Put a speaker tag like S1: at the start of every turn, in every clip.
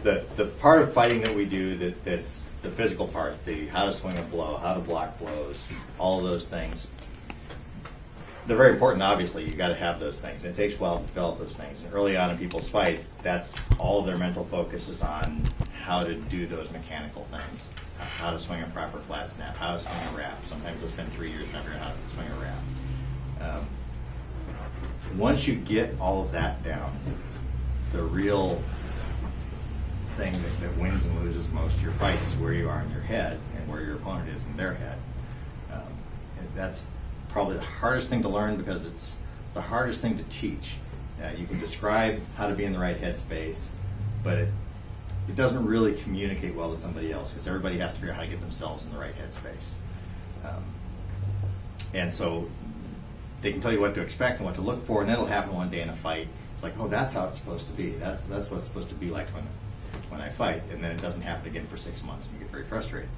S1: the part of fighting that we do that's the physical part, the how to swing a blow, how to block blows, all of those things, they're very important. Obviously, you got to have those things. And it takes a while to develop those things. And early on in people's fights, that's all of their mental focus is on how to do those mechanical things, how to swing a proper flat snap, how to swing a wrap. Sometimes they'll spend 3 years trying to figure out how to swing a wrap. Once you get all of that down, the real thing that wins and loses most of your fights is where you are in your head and where your opponent is in their head. That's probably the hardest thing to learn because it's the hardest thing to teach. You can describe how to be in the right headspace, but it doesn't really communicate well to somebody else because everybody has to figure out how to get themselves in the right headspace. And so they can tell you what to expect and what to look for, and that'll happen one day in a fight. It's like, oh, that's how it's supposed to be. That's what it's supposed to be like when I fight, and then it doesn't happen again for 6 months, and you get very frustrated.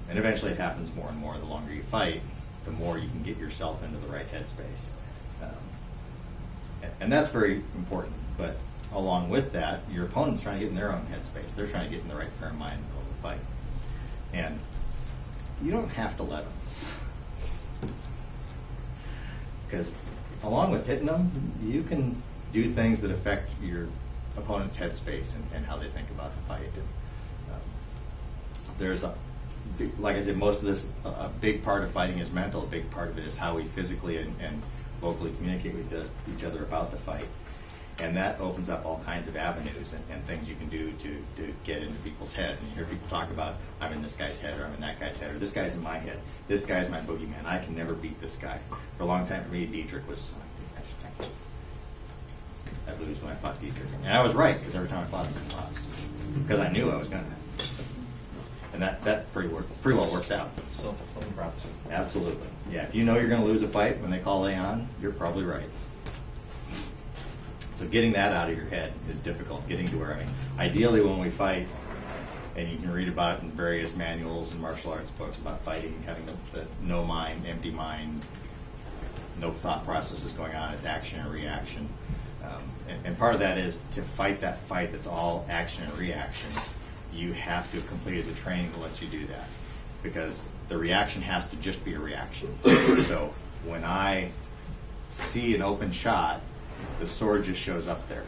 S1: And eventually it happens more and more. The longer you fight, the more you can get yourself into the right headspace. And that's very important. But along with that, your opponent's trying to get in their own headspace. They're trying to get in the right frame of mind in the middle of the fight. And you don't have to let them. Because along with hitting them, you can do things that affect your opponent's headspace and how they think about the fight. There's like I said, most of this, a big part of fighting is mental. A big part of it is how we physically and vocally communicate with each other about the fight. And that opens up all kinds of avenues and things you can do to get into people's head. And you hear people talk about, I'm in this guy's head, or I'm in that guy's head, or this guy's in my head. This guy's my boogeyman. I can never beat this guy. For a long time for me, Dietrich was, I lose when I fought Dietrich. And I was right, because every time I fought him, I lost. Because I knew I was going to. And that pretty well works out.
S2: Self-fulfilling prophecy.
S1: Absolutely. Yeah, if you know you're going to lose a fight when they call Leon, you're probably right. So getting that out of your head is difficult. Getting to where, ideally when we fight, and you can read about it in various manuals and martial arts books about fighting, having the no mind, empty mind, no thought processes going on, it's action and reaction. And part of that is to fight that fight that's all action and reaction. You have to have completed the training that lets you do that, because the reaction has to just be a reaction. So when I see an open shot, the sword just shows up there.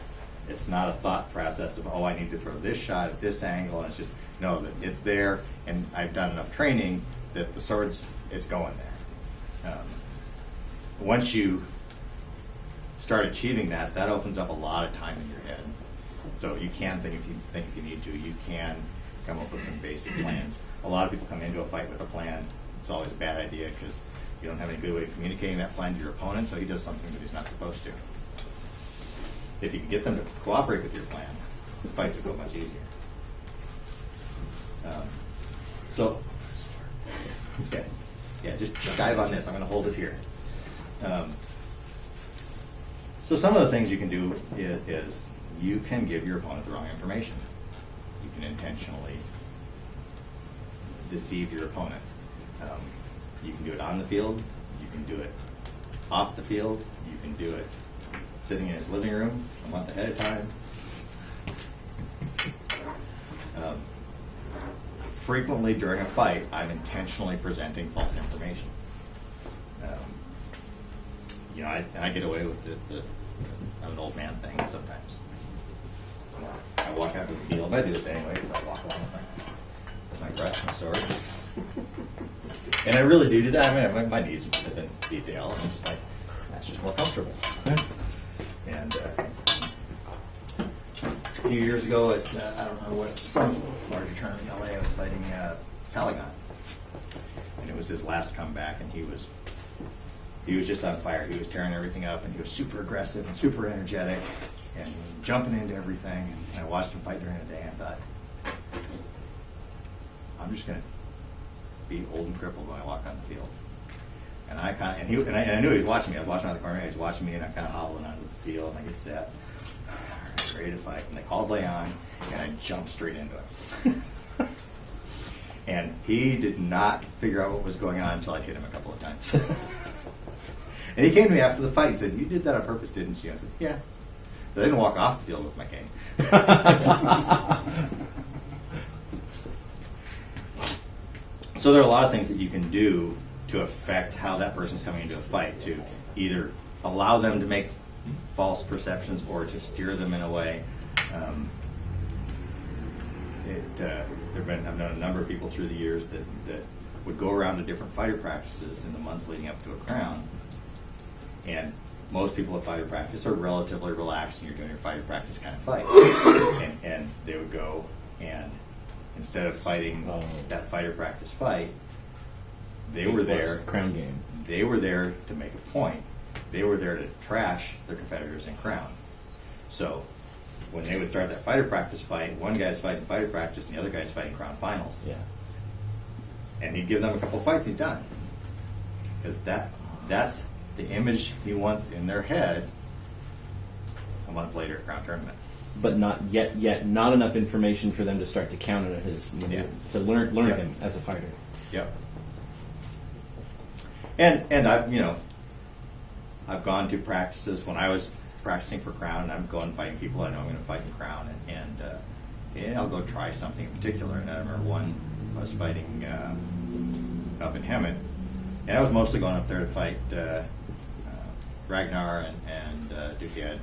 S1: It's not a thought process of, oh, I need to throw this shot at this angle. And it's just, no, it's there, and I've done enough training that the sword's, it's going there. Once you start achieving that, that opens up a lot of time in your head. So you can think if you need to. You can come up with some basic plans. A lot of people come into a fight with a plan. It's always a bad idea because you don't have any good way of communicating that plan to your opponent, so he does something that he's not supposed to. If you can get them to cooperate with your plan, the fights will go much easier. Just dive on this. I'm going to hold it here. So some of the things you can do is you can give your opponent the wrong information. You can intentionally deceive your opponent. You can do it on the field. You can do it off the field. You can do it sitting in his living room a month ahead of time. Frequently during a fight, I'm intentionally presenting false information. I get away with I'm an old man thing sometimes. I walk out to the field. I do this anyway because I walk along with my brush, my sword. And I really do that. My knees have been detailed, and I'm just like, that's just more comfortable. And a few years ago at, I don't know what, some larger tournament in LA, I was fighting Polygon. And it was his last comeback, and he was just on fire. He was tearing everything up, and he was super aggressive and super energetic and jumping into everything. And I watched him fight during the day, and I thought, I'm just going to be old and crippled when I walk on the field. And I knew he was watching me. I was watching out of the corner. He was watching me, and I'm kind of hobbling onto the field, and I get set. Ready to fight. And they called Leon, and I jumped straight into him. And he did not figure out what was going on until I hit him a couple of times. And he came to me after the fight. He said, "You did that on purpose, didn't you?" I said, "Yeah." But I didn't walk off the field with my cane. So there are a lot of things that you can do to affect how that person's coming into a fight, to either allow them to make false perceptions or to steer them in a way. I've known a number of people through the years that would go around to different fighter practices in the months leading up to a crown, and most people at fighter practice are relatively relaxed, and you're doing your fighter practice kind of fight. and they would go, and instead of fighting that fighter practice fight, they were there.
S2: Crown game.
S1: They were there to make a point. They were there to trash their competitors in crown. So when they would start that fighter practice fight, one guy's fighting fighter practice, and the other guy's fighting crown finals.
S2: Yeah.
S1: And he'd give them a couple of fights, he's done. Because that's the image he wants in their head a month later at crown tournament.
S2: But not yet not enough information for them to start to counter his, to learn
S1: Yep.
S2: him as a fighter.
S1: Yep. And I've gone to practices when I was practicing for crown, and I'm going fighting people I know I'm going to fight in crown, and I'll go try something in particular. And I remember one I was fighting up in Hemet, and I was mostly going up there to fight Ragnar and Duke Ed.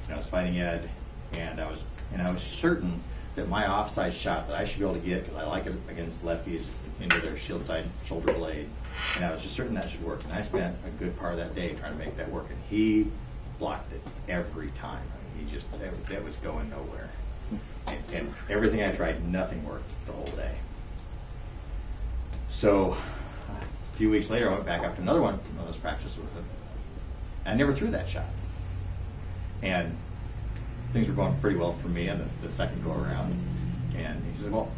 S1: And I was fighting Ed, and I was certain that my offside shot that I should be able to get, because I like it against lefties into their shield side shoulder blade, and I was just certain that should work. And I spent a good part of that day trying to make that work, and he blocked it every time. I mean, that was going nowhere. And everything I tried, nothing worked the whole day. So a few weeks later, I went back up to another one of those practices with him. I never threw that shot. And things were going pretty well for me on the second go around. And he said, well,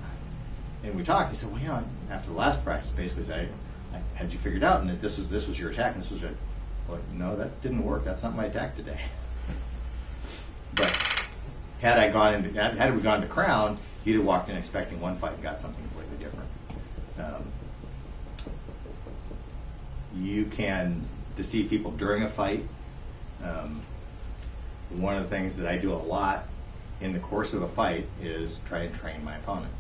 S1: and we talked. He said, well, after the last practice, basically said, I had you figured out, and that this was your attack, and this was your, well, no, that didn't work. That's not my attack today. But had we gone to crown, he'd have walked in expecting one fight and got something completely different. You can deceive people during a fight. One of the things that I do a lot in the course of a fight is try and train my opponent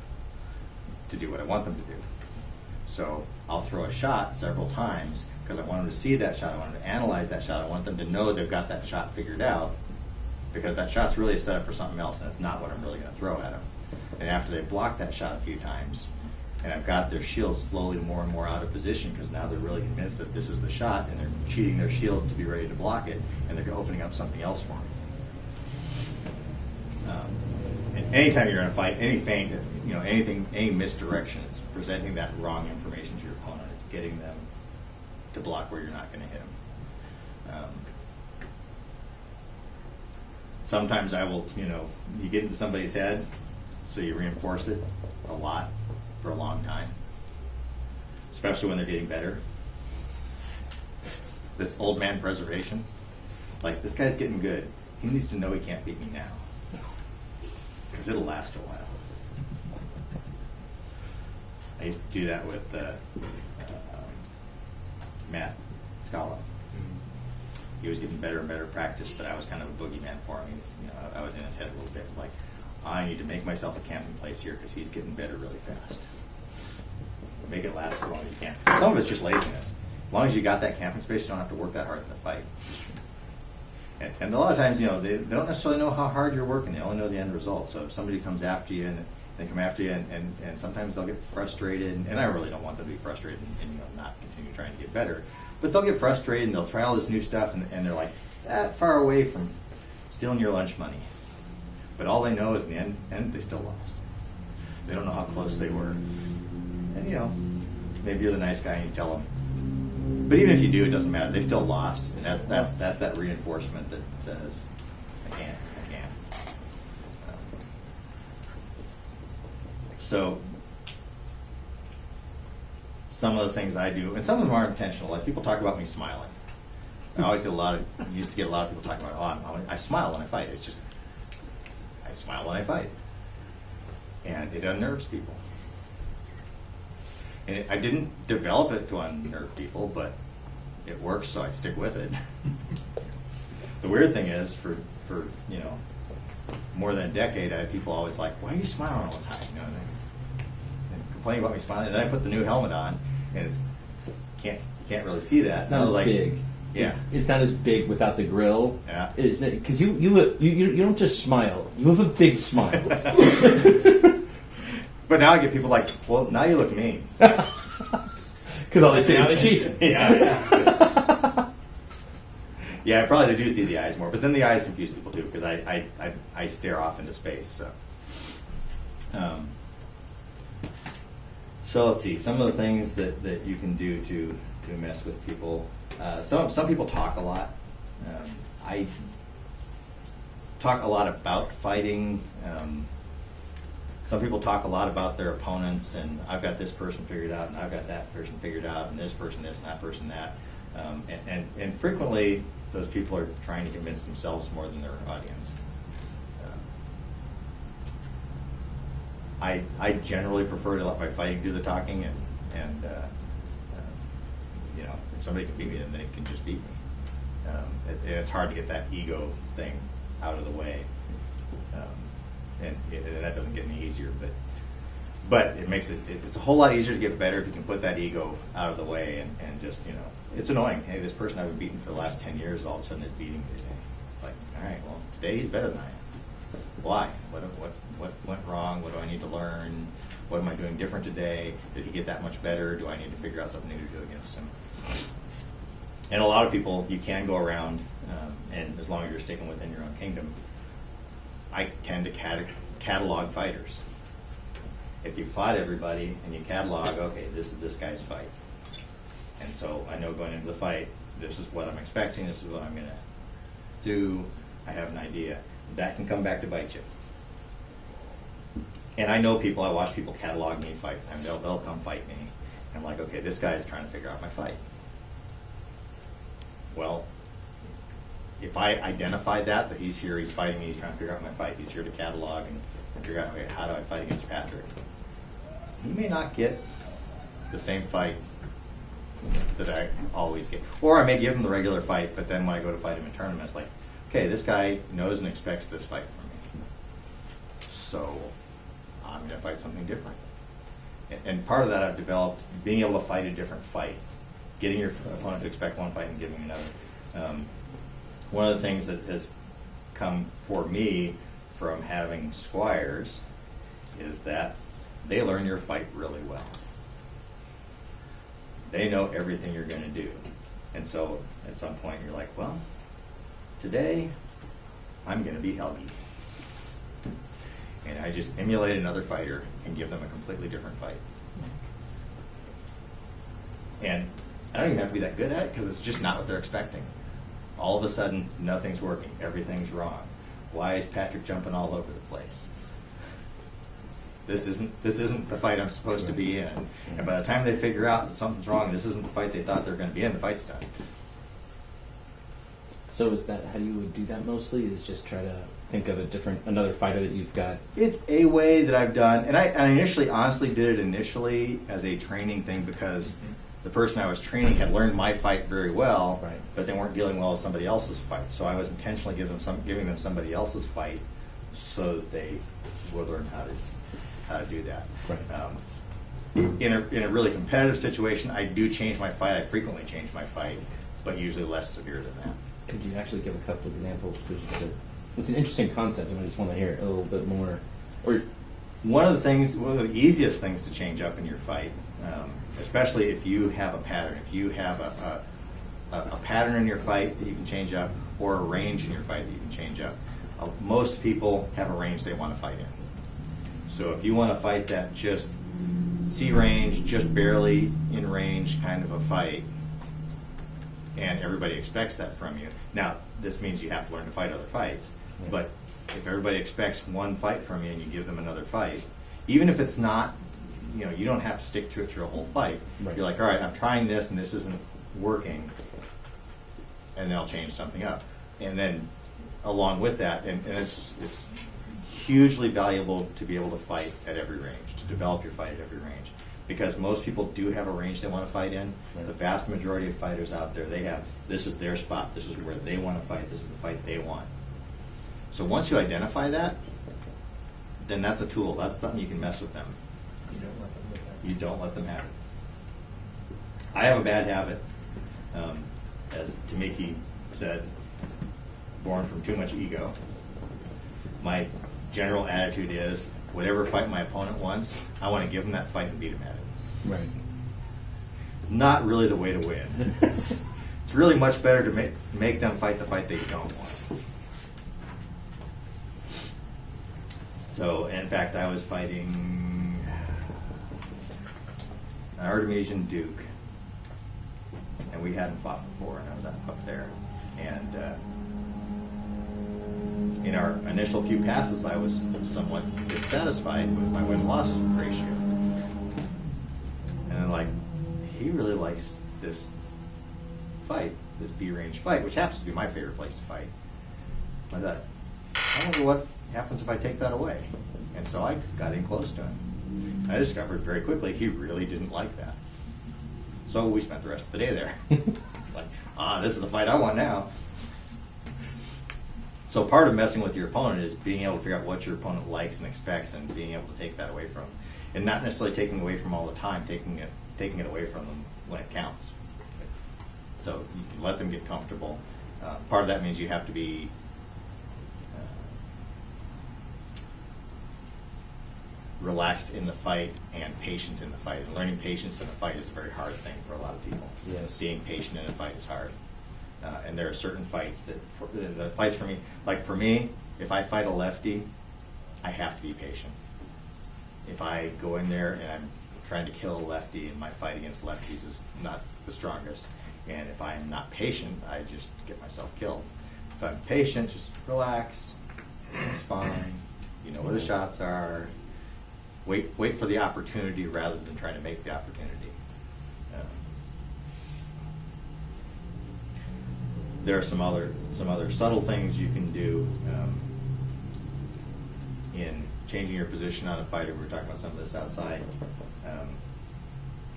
S1: to do what I want them to do. So I'll throw a shot several times because I want them to see that shot. I want them to analyze that shot. I want them to know they've got that shot figured out, because that shot's really a setup for something else, and it's not what I'm really going to throw at them. And after they've blocked that shot a few times, and I've got their shield slowly more and more out of position, because now they're really convinced that this is the shot, and they're cheating their shield to be ready to block it, and they're opening up something else for me. And anytime you're in a fight, any feint, anything, any misdirection, it's presenting that wrong information to your opponent. It's getting them to block where you're not going to hit them. Sometimes I will, you get into somebody's head, so you reinforce it a lot for a long time, especially when they're getting better. This old man preservation, like, this guy's getting good. He needs to know he can't beat me now, because it'll last a while. I used to do that with Matt Scala. He was getting better and better at practice, but I was kind of a boogeyman for him. I was in his head a little bit, like, I need to make myself a camping place here because he's getting better really fast. Make it last as long as you can. Some of it's just laziness. As long as you got that camping space, you don't have to work that hard in the fight. And a lot of times, they don't necessarily know how hard you're working. They only know the end result. So if somebody comes after you, and they come after you, and sometimes they'll get frustrated, and I really don't want them to be frustrated and not continue trying to get better. But they'll get frustrated, and they'll try all this new stuff, and they're like that far away from stealing your lunch money. But all they know is in the end they still lost. They don't know how close they were. And maybe you're the nice guy and you tell them. But even if you do, it doesn't matter. They still lost. And that's that reinforcement that says, I can't. So some of the things I do, and some of them are intentional. Like, people talk about me smiling. I always used to get a lot of people talking about, I smile when I fight. It's just, I smile when I fight. And it unnerves people. And I didn't develop it to unnerve people, but it works, so I stick with it. The weird thing is, for more than a decade, I had people always like, why are you smiling all the time? And complaining about me smiling. And then I put the new helmet on, and can't really see that.
S2: It's not as
S1: like,
S2: big.
S1: Yeah.
S2: It's not as big without the grill.
S1: Yeah.
S2: Because you don't just smile. You have a big smile.
S1: But now I get people like, well, now you look mean.
S2: Because all they say is teeth.
S1: Yeah. Yeah, I probably do see the eyes more, but then the eyes confuse people too because I stare off into space. So let's see some of the things that you can do to mess with people. Some people talk a lot. I talk a lot about fighting. Some people talk a lot about their opponents, and I've got this person figured out, and I've got that person figured out, and this person this, and that person that. And frequently, those people are trying to convince themselves more than their audience. I generally prefer to let my fighting do the talking, and if somebody can beat me, then they can just beat me. And it's hard to get that ego thing out of the way. And that doesn't get any easier, but it makes it's a whole lot easier to get better if you can put that ego out of the way and just, it's annoying. Hey, this person I've been beating for the last 10 years all of a sudden is beating me today. It's like, all right, well, today he's better than I am. Why? What went wrong? What do I need to learn? What am I doing different today? Did he get that much better? Do I need to figure out something new to do against him? And a lot of people, you can go around, and as long as you're sticking within your own kingdom, I tend to catalog fighters. If you fought everybody and you catalog, okay, this is this guy's fight. And so I know going into the fight, this is what I'm expecting, this is what I'm going to do. I have an idea. That can come back to bite you. And I know people, I watch people catalog me fight. I mean, they'll come fight me. And I'm like, okay, this guy's trying to figure out my fight. Well, if I identify that he's here, he's fighting me, he's trying to figure out my fight, he's here to catalog and figure out, okay, how do I fight against Patrick? He may not get the same fight that I always get. Or I may give him the regular fight, but then when I go to fight him in tournaments, it's like, okay, this guy knows and expects this fight from me. So I'm going to fight something different. And part of that I've developed, being able to fight a different fight, getting your opponent to expect one fight and giving another. One of the things that has come for me from having squires is that they learn your fight really well. They know everything you're going to do. And so at some point you're like, well, today I'm going to be Helgi. And I just emulate another fighter and give them a completely different fight. And I don't even have to be that good at it because it's just not what they're expecting. All of a sudden, nothing's working. Everything's wrong. Why is Patrick jumping all over the place? This isn't the fight I'm supposed to be in. And by the time they figure out that something's wrong, this isn't the fight they thought they were going to be in, the fight's done.
S2: So is that how you would do that mostly? Is just try to think of another fighter that you've got?
S1: It's a way that I've done, and I honestly did it as a training thing because the person I was training had learned my fight very well,
S2: right,
S1: but they weren't dealing well with somebody else's fight. So I was intentionally giving them somebody else's fight so that they would learn how to do that.
S2: Right.
S1: In a really competitive situation, I do change my fight. I frequently change my fight, but usually less severe than that.
S2: Could you actually give a couple of examples? Because it's an interesting concept, and I just want to hear it a little bit more.
S1: Or one of the easiest things to change up in your fight, especially if you have a pattern. If you have a pattern in your fight that you can change up, or a range in your fight that you can change up. Most people have a range they want to fight in. So if you want to fight that just C range, just barely in range kind of a fight, and everybody expects that from you. Now, this means you have to learn to fight other fights, but if everybody expects one fight from you and you give them another fight, even if it's not, you don't have to stick to it through a whole fight.
S2: Right.
S1: You're like, all right, I'm trying this and this isn't working, and then I'll change something up. And then along with that, and it's hugely valuable to be able to fight at every range, to develop your fight at every range. Because most people do have a range they want to fight in.
S2: Right.
S1: The vast majority of fighters out there, this is their spot, this is where they want to fight, this is the fight they want. So once you identify that, then that's a tool. That's something you can mess with them. You don't let them have it. I have a bad habit, as Tamiki said, born from too much ego. My general attitude is, whatever fight my opponent wants, I want to give him that fight and beat him at it.
S2: Right.
S1: It's not really the way to win. It's really much better to make them fight the fight they don't want. So, in fact, I was fighting an Artemisian Duke, and we hadn't fought before, and I was up there. And in our initial few passes, I was somewhat dissatisfied with my win-loss ratio. And then, like, he really likes this fight, this B-range fight, which happens to be my favorite place to fight. I thought, I wonder what happens if I take that away. And so I got in close to him. I discovered very quickly he really didn't like that. So we spent the rest of the day there. Like, this is the fight I want now. So part of messing with your opponent is being able to figure out what your opponent likes and expects and being able to take that away from them. And not necessarily taking away from all the time, taking it away from them when it counts. So you can let them get comfortable. Part of that means you have to be relaxed in the fight and patient in the fight. And learning patience in a fight is a very hard thing for a lot of people.
S2: Yes.
S1: Being patient in a fight is hard. And there are certain fights the fights for me, like for me, if I fight a lefty, I have to be patient. If I go in there and I'm trying to kill a lefty and my fight against lefties is not the strongest, and if I'm not patient, I just get myself killed. If I'm patient, just relax, it's fine, you know where the shots are, wait for the opportunity rather than trying to make the opportunity. There are some other subtle things you can do in changing your position on a fighter. We were talking about some of this outside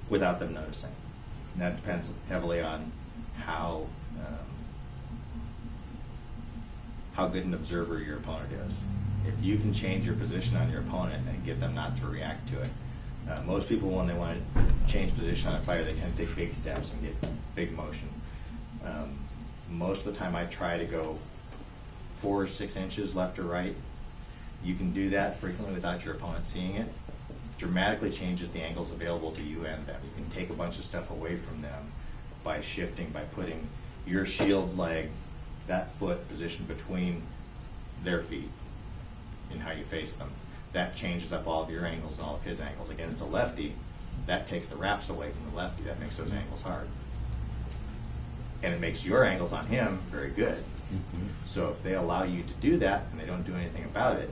S1: without them noticing. And that depends heavily on how good an observer your opponent is. If you can change your position on your opponent and get them not to react to it. Most people, when they want to change position on a fighter, they tend to take big steps and get big motion. Most of the time I try to go 4 or 6 inches left or right. You can do that frequently without your opponent seeing it. Dramatically changes the angles available to you and them. You can take a bunch of stuff away from them by shifting, by putting your shield leg, that foot, positioned between their feet in how you face them. That changes up all of your angles and all of his angles. Against a lefty, that takes the wraps away from the lefty. That makes those angles hard. And it makes your angles on him very good. Mm-hmm. So if they allow you to do that and they don't do anything about it,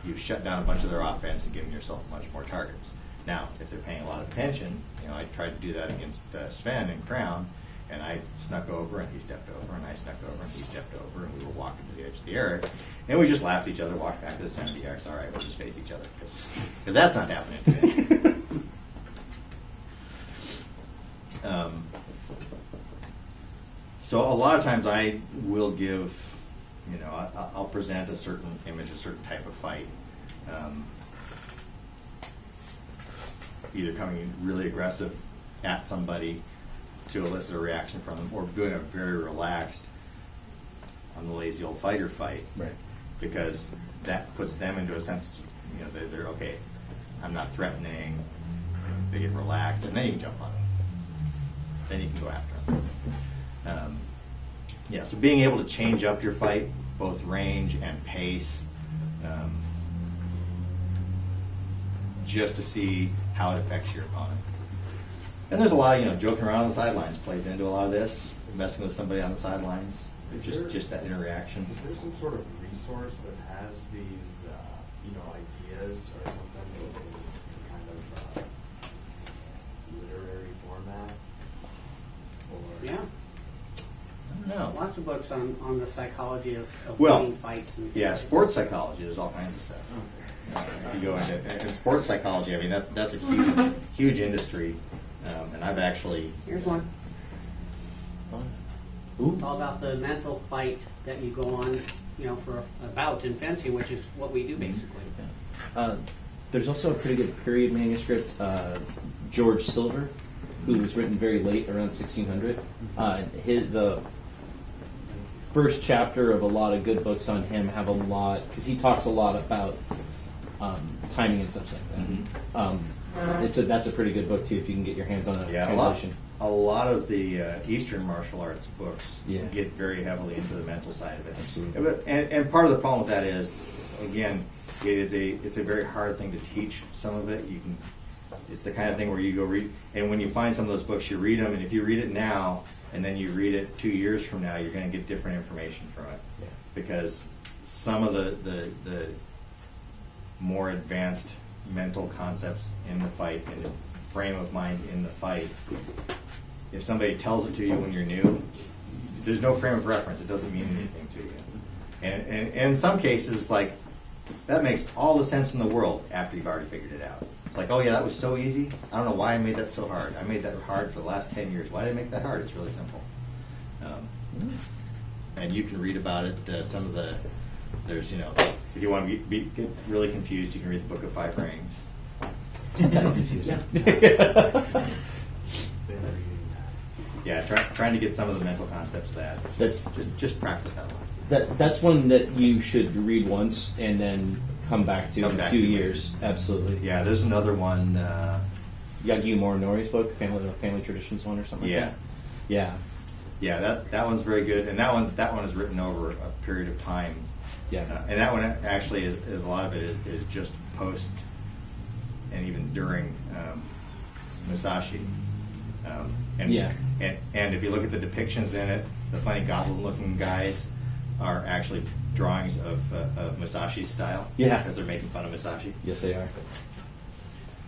S1: you've shut down a bunch of their offense and given yourself much more targets. Now, if they're paying a lot of attention, I tried to do that against Sven in Crown, and I snuck over and he stepped over, and I snuck over and he stepped over, and we were walking to the edge of the area, and we just laughed at each other, walked back to the center of the area. All right, we'll just face each other, because that's not happening today. So a lot of times I will give, I'll present a certain image, a certain type of fight, either coming really aggressive at somebody to elicit a reaction from them, or doing a very relaxed, on the lazy old fighter fight,
S2: right? Because
S1: that puts them into a sense, they're okay, I'm not threatening, they get relaxed, and then you can jump on them. Then you can go after them. So being able to change up your fight, both range and pace, just to see how it affects your opponent. And there's a lot of, joking around on the sidelines plays into a lot of this, messing with somebody on the sidelines. It's just that interaction.
S3: Is there some sort of resource that has these, ideas or something in kind of literary format? Or
S4: Yeah.
S1: No.
S4: Lots of books on the psychology of winning fights. And
S1: sports psychology, there's all kinds of stuff. If you go into sports psychology, that's a huge industry, and I've actually...
S4: Here's one. It's all about the mental fight that you go on, for a bout in fencing, which is what we do basically.
S2: There's also a pretty good period manuscript, George Silver, who was written very late, around 1600. The first chapter of a lot of good books on him have a lot, because he talks a lot about timing and such like that.
S1: Mm-hmm.
S2: That's a pretty good book too if you can get your hands on a translation.
S1: A lot of the Eastern martial arts books
S2: Yeah.
S1: get very heavily into the mental side of it.
S2: Absolutely.
S1: And part of the problem with that is, again, it's a very hard thing to teach. Some of it it's the kind of thing where you go read, and when you find some of those books, you read them, and if you read it now and then you read it 2 years from now, you're going to get different information from it.
S2: Yeah.
S1: Because some of the more advanced mental concepts in the fight and the frame of mind in the fight, if somebody tells it to you when you're new, there's no frame of reference. It doesn't mean anything to you. And in some cases, like, that makes all the sense in the world after you've already figured it out. It's like, oh yeah, that was so easy. I don't know why I made that so hard. I made that hard for the last 10 years. Why did I make that hard? It's really simple. And you can read about it. There's, if you want to get really confused, you can read the Book of Five Rings.
S2: It's not that confusing.
S3: Been reading that.
S1: Yeah, trying to get some of the mental concepts of that.
S2: That's
S1: Just practice that one.
S2: that's one that you should read once and then come back to
S1: Come
S2: in a
S1: back
S2: few
S1: to
S2: years.
S1: later.
S2: Absolutely.
S1: Yeah, there's another one.
S2: Yagi Morinori's book, Family Traditions one or something
S1: Yeah.
S2: like that. Yeah.
S1: Yeah, that one's very good, and that one is written over a period of time.
S2: Yeah.
S1: And that one actually is a lot of it is just post and even during Musashi. And
S2: Yeah.
S1: and if you look at the depictions in it, the funny goblin-looking guys are actually drawings of Musashi's style.
S2: Yeah.
S1: Because they're making fun of Musashi.
S2: Yes, they are.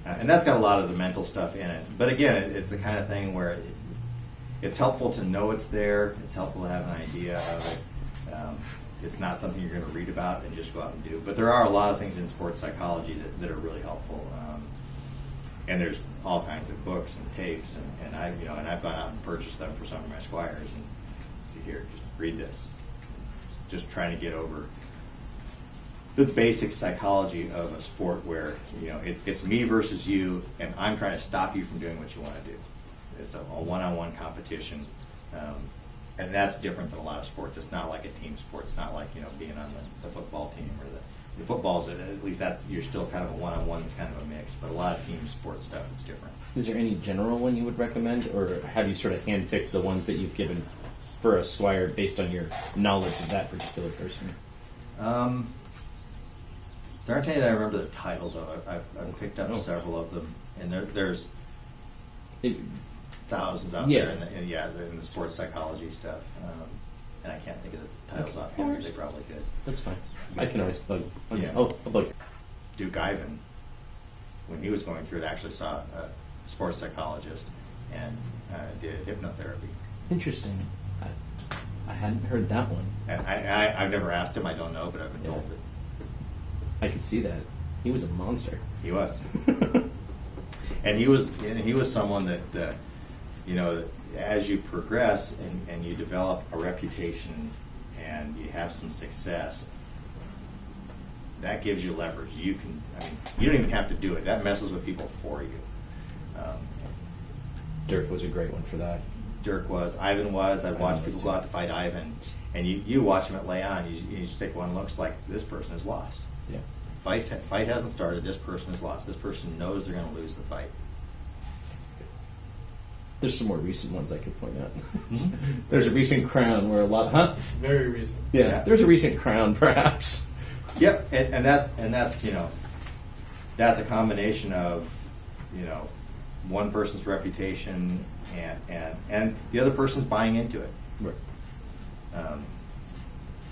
S1: And that's got a lot of the mental stuff in it. But again, it's the kind of thing where it's helpful to know it's there. It's helpful to have an idea of it. It's not something you're going to read about and just go out and do. But there are a lot of things in sports psychology that are really helpful. And there's all kinds of books and tapes, and I've gone out and purchased them for some of my squires. And just read this. Just trying to get over the basic psychology of a sport where it's me versus you, and I'm trying to stop you from doing what you want to do. It's a one-on-one competition, and that's different than a lot of sports. It's not like a team sport. It's not like being on the football team or the football's at least you're still kind of a one-on-one. It's kind of a mix, but a lot of team sports stuff it's different.
S2: Is there any general one you would recommend, or have you sort of handpicked the ones that you've given for a squire based on your knowledge of that particular person?
S1: There aren't any that I remember the titles of. I've picked up several of them, and there's thousands out there in the sports psychology stuff, and I can't think of the titles offhand. They probably could.
S2: That's fine. I can always bug. Okay.
S1: Yeah.
S2: Oh, I'll bug.
S1: Duke Ivan, when he was going through it, actually saw a sports psychologist and did hypnotherapy.
S2: Interesting. I hadn't heard that one.
S1: And I've never asked him. I don't know, but I've been told that
S2: I could see that. He was a monster.
S1: he was. And he was someone that as you progress and you develop a reputation and you have some success, that gives you leverage. You don't even have to do it. That messes with people for you.
S2: Dirk was a great one for that.
S1: Dirk was. Ivan was. I'd watch people go out to fight Ivan, and you watch him at lay on. You just take one look. It's like, this person is lost.
S2: Yeah.
S1: Fight hasn't started. This person is lost. This person knows they're going to lose the fight.
S2: There's some more recent ones I could point out. There's a recent Crown where a lot, huh?
S3: Very recent.
S2: Yeah. There's a recent Crown, perhaps.
S1: Yep, and that's that's a combination of one person's reputation and the other person's buying into it.
S2: Right.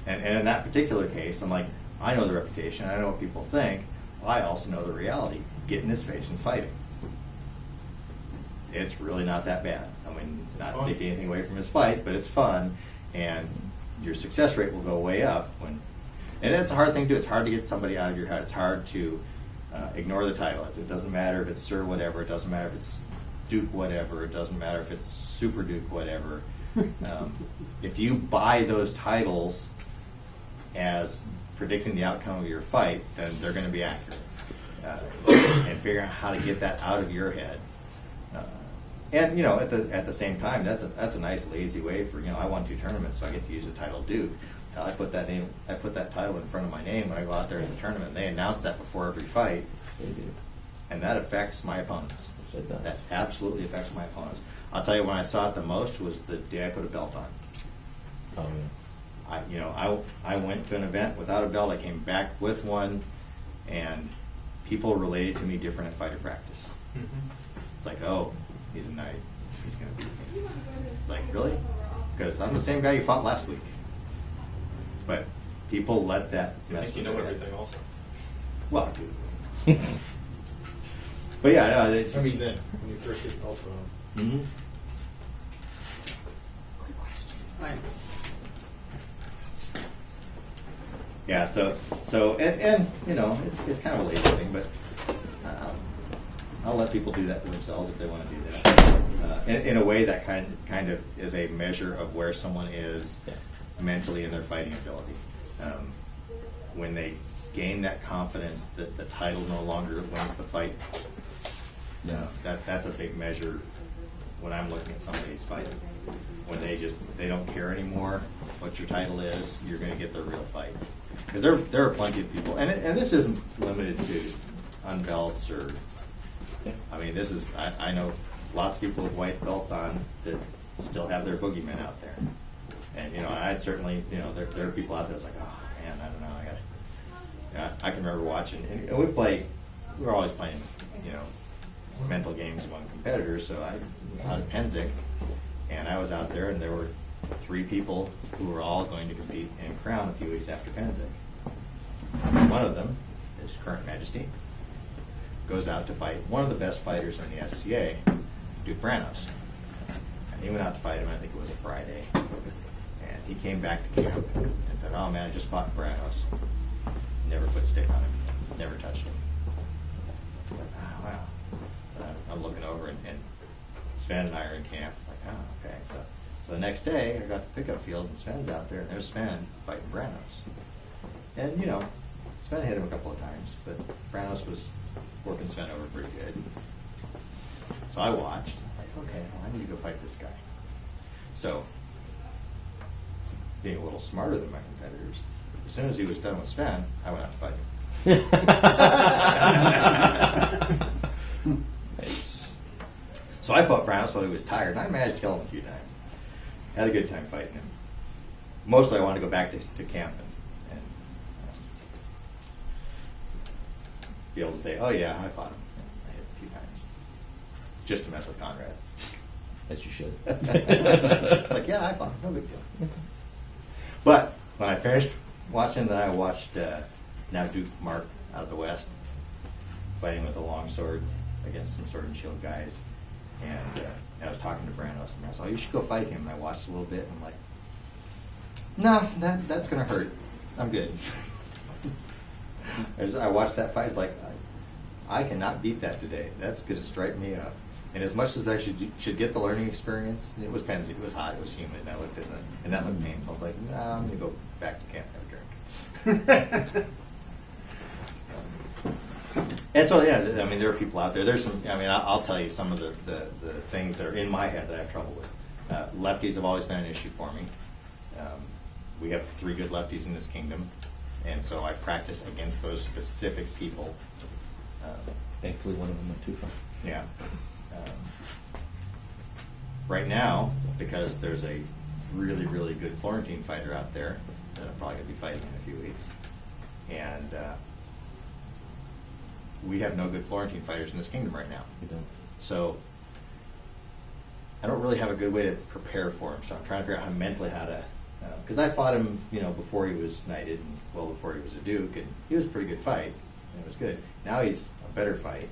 S1: And in that particular case, I'm like, I know the reputation, I know what people think. I also know the reality. Get in his face and fight him. It's really not that bad. I mean, not to take anything away from his fight, but it's fun, and your success rate will go way up when. And it's a hard thing to do. It's hard to get somebody out of your head. It's hard to ignore the title. It doesn't matter if it's Sir whatever. It doesn't matter if it's Duke whatever. It doesn't matter if it's Super Duke whatever. If you buy those titles as predicting the outcome of your fight, then they're going to be accurate. and figuring out how to get that out of your head. And at the same time, that's a nice lazy way for I won 2 tournaments, so I get to use the title Duke. I put that title in front of my name when I go out there in the tournament. They announce that before every fight,
S2: They do.
S1: and that affects my opponents.
S2: Yes, it does.
S1: That absolutely affects my opponents. I'll tell you when I saw it the most was the day I put a belt on.
S2: Oh yeah.
S1: I went to an event without a belt. I came back with one, and people related to me different at fighter practice. It's like, oh, he's a knight. He's going to beat me. It's like, really? Because I'm the same guy you fought last week. But people let that
S5: I
S1: mess
S5: think you
S1: with
S5: know
S1: their
S5: everything
S1: heads.
S5: also.
S1: Well, I do. But yeah, no, it's,
S5: I mean, then, when you first get also
S1: Mhm.
S4: Right.
S1: Yeah, so and it's kind of a lazy thing, but I'll let people do that to themselves if they want to do that. In a way that kind of is a measure of where someone is mentally in their fighting ability. When they gain that confidence that the title no longer wins the fight, that's a big measure when I'm looking at somebody's fighting. When they don't care anymore what your title is, you're going to get the real fight. Because there are plenty of people, and this isn't limited to unbelts or. I mean, this is I know lots of people with white belts on that still have their boogeymen out there, and I certainly there are people out there that's like, oh man, I don't know, I can remember watching, and we were always playing mental games among competitors. So I out of Penzic, and I was out there, and there were 3 people who were all going to compete in Crown a few weeks after Penzic. One of them is Current Majesty. Goes out to fight one of the best fighters in the SCA, Duke Branos. And he went out to fight him, I think it was a Friday. And he came back to camp and said, oh man, I just fought Branos. Never put stick on him. Never touched him. I'm like, oh, wow. So I'm looking over, and Sven and I are in camp. Like, oh, okay. So the next day, I got to the pickup field, and Sven's out there, and there's Sven fighting Branos. And, Sven hit him a couple of times, but Branos was working Sven over pretty good. So I watched. Like, okay, well, I need to go fight this guy. So, being a little smarter than my competitors, as soon as he was done with Sven, I went out to fight him.
S2: Nice.
S1: So I fought Branos while he was tired, and I managed to kill him a few times. Had a good time fighting him. Mostly I wanted to go back to camp and be able to say, oh yeah, I fought him. I hit a few times. Just to mess with Conrad.
S2: As you should.
S1: It's like, yeah, I fought him. No big deal. But when I finished watching, then I watched now Duke Mark out of the West fighting with a long sword against some sword and shield guys. And I was talking to Branos, and I was like, oh, you should go fight him. And I watched a little bit, and I'm like, no, that's going to hurt. I'm good. I watched that fight. It's like, I cannot beat that today. That's going to strike me up. And as much as I should get the learning experience, it was Penzic, it was hot, it was humid, and I looked at and that looked painful. I was like, no, I'm going to go back to camp and have a drink. And so, yeah, I mean, there are people out there. There's some, I mean, I'll tell you some of the things that are in my head that I have trouble with. Lefties have always been an issue for me. We have 3 good lefties in this kingdom, and so I practice against those specific people.
S2: Thankfully, one of them went too far.
S1: Yeah. Right now, because there's a really, really good Florentine fighter out there that I'm probably going to be fighting in a few weeks, and we have no good Florentine fighters in this kingdom right now.
S2: We don't.
S1: So I don't really have a good way to prepare for him. So I'm trying to figure out mentally how to, because I fought him, before he was knighted, and well before he was a duke, and he was a pretty good fight, and it was good. Now he's a better fight.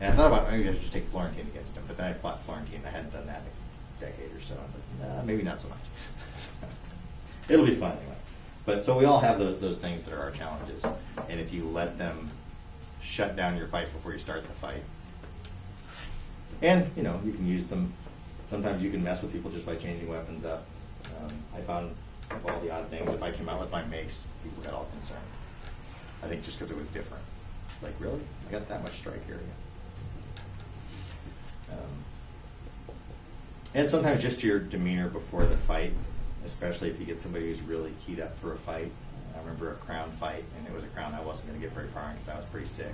S1: And I thought about maybe I should just take Florentine against him, but then I fought Florentine. I hadn't done that in a decade or so. I thought, maybe not so much. It'll be fun anyway. But so we all have those things that are our challenges, and if you let them shut down your fight before you start the fight, and you can use them. Sometimes you can mess with people just by changing weapons up. I found of all the odd things, if I came out with my mace, people got all concerned. I think just because it was different. It's like, really? I got that much strike area. And sometimes just your demeanor before the fight, especially if you get somebody who's really keyed up for a fight. I remember a crown fight, and it was a crown I wasn't going to get very far in because I was pretty sick.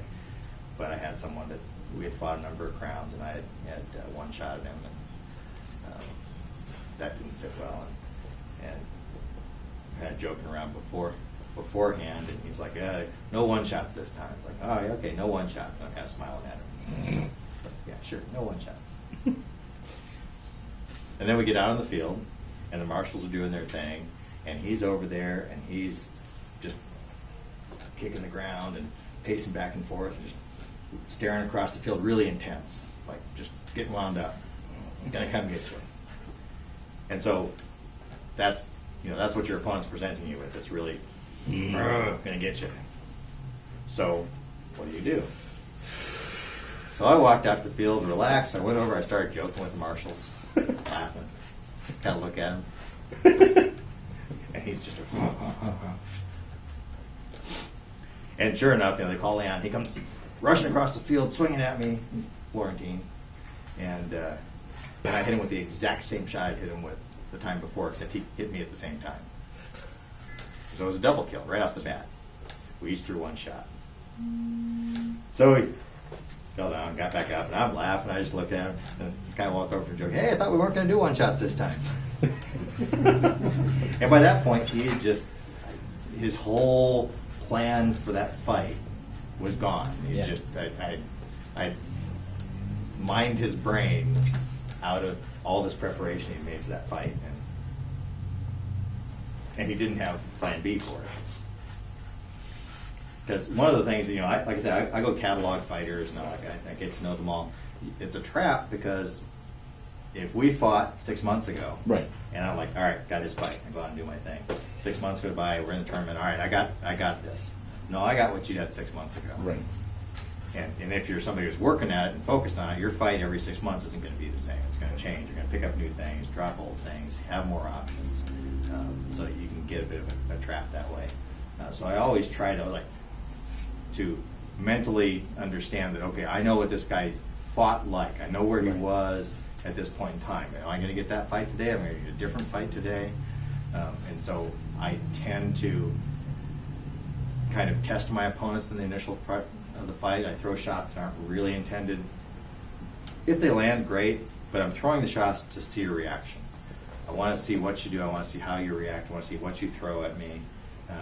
S1: But I had someone that we had fought a number of crowns, and I had one shot at him, and that didn't sit well. And kind of joking around beforehand, and he's like, no one shots this time. It's like, oh, yeah, okay, no one shots. And I'm kind of smiling at him. Yeah, sure, no one shots. And then we get out on the field, and the marshals are doing their thing, and he's over there, and he's just kicking the ground and pacing back and forth, and just staring across the field, really intense, like just getting wound up. I'm gonna come get you. And so that's what your opponent's presenting you with. It's really gonna get you. So what do? So I walked out to the field, relaxed. I went over. I started joking with the marshals, laughing, kind of look at him, and he's just and sure enough, they call Leon. He comes rushing across the field, swinging at me, Florentine, and I hit him with the exact same shot I'd hit him with the time before, except he hit me at the same time. So it was a double kill right off the bat. We each threw one shot. So he fell down, got back up, and I'm laughing. I just looked at him and kind of walked over and joked, "Hey, I thought we weren't going to do one shots this time." And by that point, he had his whole plan for that fight was gone. He just, I mined his brain out of all this preparation he made for that fight, and he didn't have plan B for it. Because one of the things, like I said, I go catalog fighters, and I get to know them all. It's a trap because if we fought 6 months ago,
S2: right,
S1: and I'm like, all right, got his fight, I go out and do my thing. 6 months go by, we're in the tournament. All right, I got this. No, I got what you had 6 months ago.
S2: right.
S1: And if you're somebody who's working at it and focused on it, your fight every 6 months isn't going to be the same. It's going to change. You're going to pick up new things, drop old things, have more options, so you can get a bit of a trap that way. So I always try to mentally understand that, okay, I know what this guy fought like. I know where he was at this point in time. Am I going to get that fight today? Am I going to get a different fight today? And so I tend to kind of test my opponents in the initial part of the fight. I throw shots that aren't really intended. If they land, great, but I'm throwing the shots to see a reaction. I want to see what you do. I want to see how you react. I want to see what you throw at me.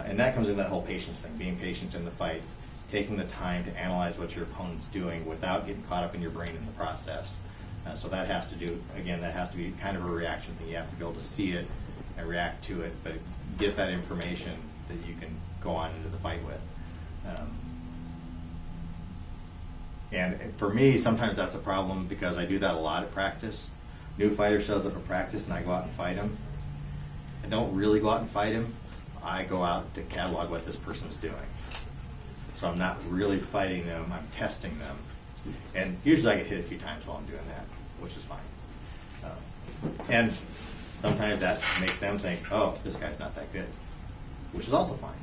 S1: And that comes in that whole patience thing, being patient in the fight, taking the time to analyze what your opponent's doing without getting caught up in your brain in the process. So that has to be kind of a reaction thing. You have to be able to see it and react to it, but get that information that you can go on into the fight with. And for me, sometimes that's a problem because I do that a lot at practice. New fighter shows up at practice and I go out and fight him. I don't really go out and fight him. I go out to catalog what this person's doing. So I'm not really fighting them, I'm testing them. And usually I get hit a few times while I'm doing that, which is fine. And sometimes that makes them think, oh, this guy's not that good, which is also fine.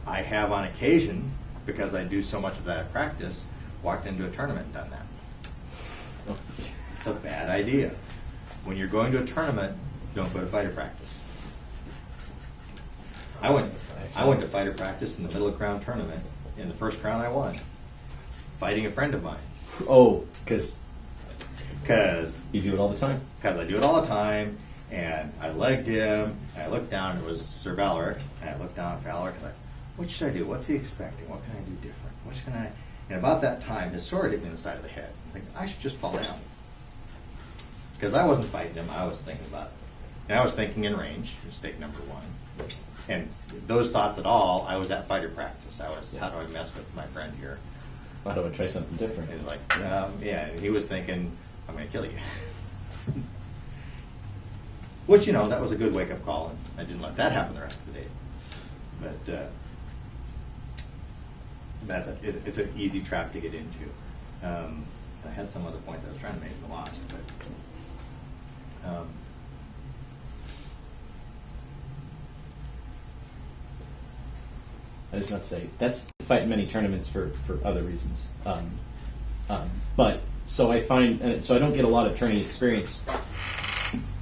S1: I have on occasion, because I do so much of that at practice, walked into a tournament and done that. It's a bad idea. When you're going to a tournament, don't go to fighter practice. I went to fighter practice in the middle of crown tournament. In the first crown I won, fighting a friend of mine.
S2: Oh, because
S1: you
S2: do it all the time.
S1: Because I do it all the time, and I legged him, and I looked down, and it was Sir Valoric, and I looked down at Valoric, and like, what should I do? What's he expecting? What can I do different? What can I? And about that time, his sword hit me in the side of the head. I think I should just fall down. Because I wasn't fighting him, I was thinking about it. And I was thinking in range, mistake number one. And those thoughts at all, I was at fighter practice. I was, how do I mess with my friend here?
S2: How do I try something different?
S1: He was like, yeah, and he was thinking, I'm going to kill you. Which, that was a good wake-up call, and I didn't let that happen the rest of the day. But it's an easy trap to get into. I had some other point that I was trying to make in the lost, but
S2: I was about to say that's fight in many tournaments for other reasons. But so I find, and so I don't get a lot of tourney experience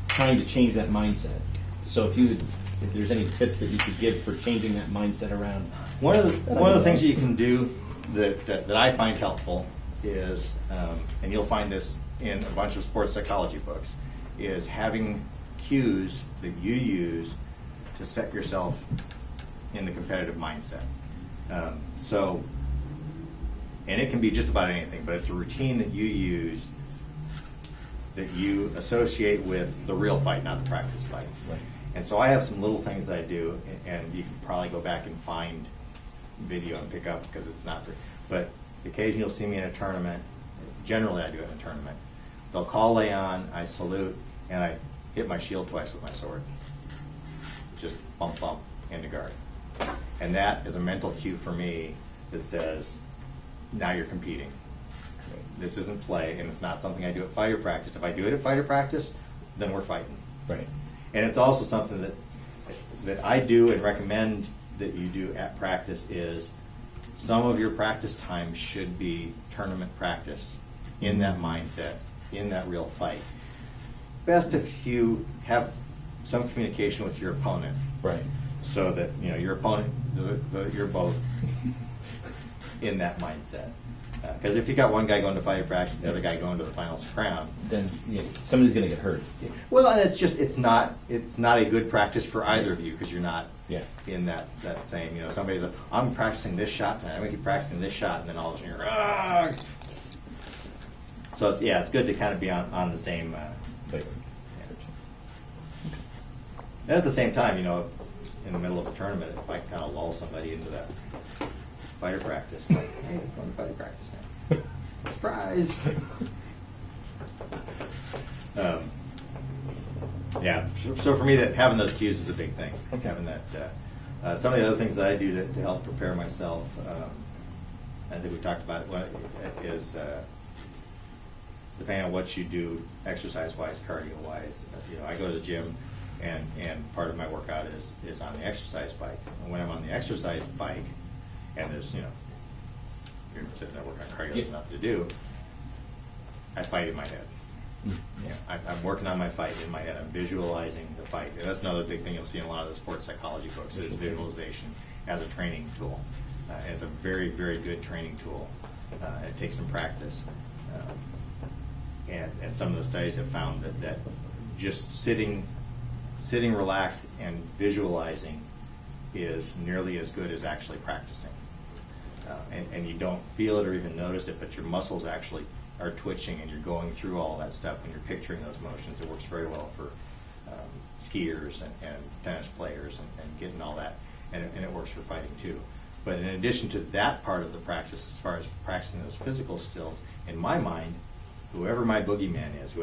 S2: trying to change that mindset. So if there's any tips that you could give for changing that mindset around,
S1: one of the things that you can do that I find helpful is, and you'll find this in a bunch of sports psychology books, is having cues that you use to set yourself in the competitive mindset. So, and it can be just about anything, but it's a routine that you use that you associate with the real fight, not the practice fight.
S2: Right.
S1: And so I have some little things that I do, and you can probably go back and find video and pick up because it's not, but occasionally you'll see me in a tournament. Generally I do it in a tournament. They'll call lay on, I salute, and I hit my shield twice with my sword. Just bump, bump, into guard. And that is a mental cue for me that says, now you're competing. This isn't play, and it's not something I do at fighter practice. If I do it at fighter practice, then we're fighting.
S2: right?
S1: And it's also something that I do and recommend that you do at practice is some of your practice time should be tournament practice in that mindset, in that real fight. Best if you have some communication with your opponent.
S2: Right.
S1: So that, your opponent, you're both in that mindset. Because if you got one guy going to fighter practice, the other guy going to the finals of crown,
S2: Then somebody's going to get hurt.
S1: well, and it's not a good practice for either of you because you're not
S2: Yeah.
S1: in that same, somebody's like, I'm practicing this shot tonight, I'm going to keep practicing this shot, and then all of a sudden you're, ah! So it's good to kind of be on the same,
S2: But,
S1: and at the same time, in the middle of a tournament, if I kind of lull somebody into that fighter practice, like, hey, we're going to fighter practice now. Surprise! Yeah, so for me, that having those cues is a big thing.
S2: Okay.
S1: Having that, some of the other things that I do to help prepare myself, I think we talked about it, is depending on what you do, exercise-wise, cardio-wise. I go to the gym, and part of my workout is on the exercise bike. And when I'm on the exercise bike, and there's you're sitting there working on cardio, there's nothing to do, I fight in my head. I'm working on my fight in my head. I'm visualizing the fight. And that's another big thing you'll see in a lot of the sports psychology books is visualization as a training tool. It's a very, very good training tool. It takes some practice. And some of the studies have found that just sitting relaxed and visualizing is nearly as good as actually practicing. And you don't feel it or even notice it, but your muscles actually are twitching and you're going through all that stuff and you're picturing those motions. It works very well for skiers and tennis players and getting all that, and it works for fighting too. But in addition to that part of the practice, as far as practicing those physical skills, in my mind, whoever my boogeyman is,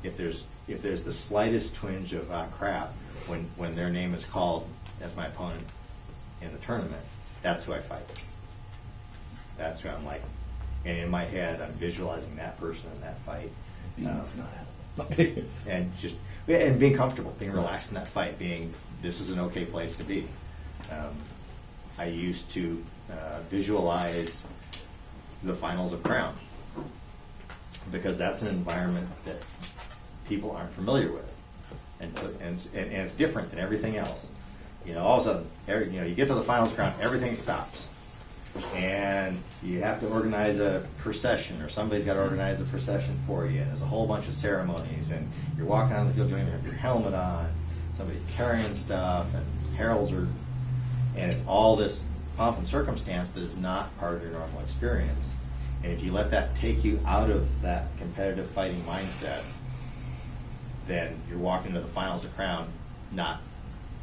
S1: if there's the slightest twinge of crap when their name is called as my opponent in the tournament, that's who I fight. That's who I'm like. And in my head, I'm visualizing that person in that fight. And being comfortable, being relaxed in that fight, this is an okay place to be. I used to visualize the finals of Crown because that's an environment that people aren't familiar with. And it's different than everything else. All of a sudden, you get to the finals of Crown, everything stops. And you have to organize a procession, or somebody's got to organize a procession for you. And there's a whole bunch of ceremonies, and you're walking on the field, you don't even have your helmet on. Somebody's carrying stuff, and heralds are, and it's all this pomp and circumstance that is not part of your normal experience. And if you let that take you out of that competitive fighting mindset, then you're walking to the finals of Crown not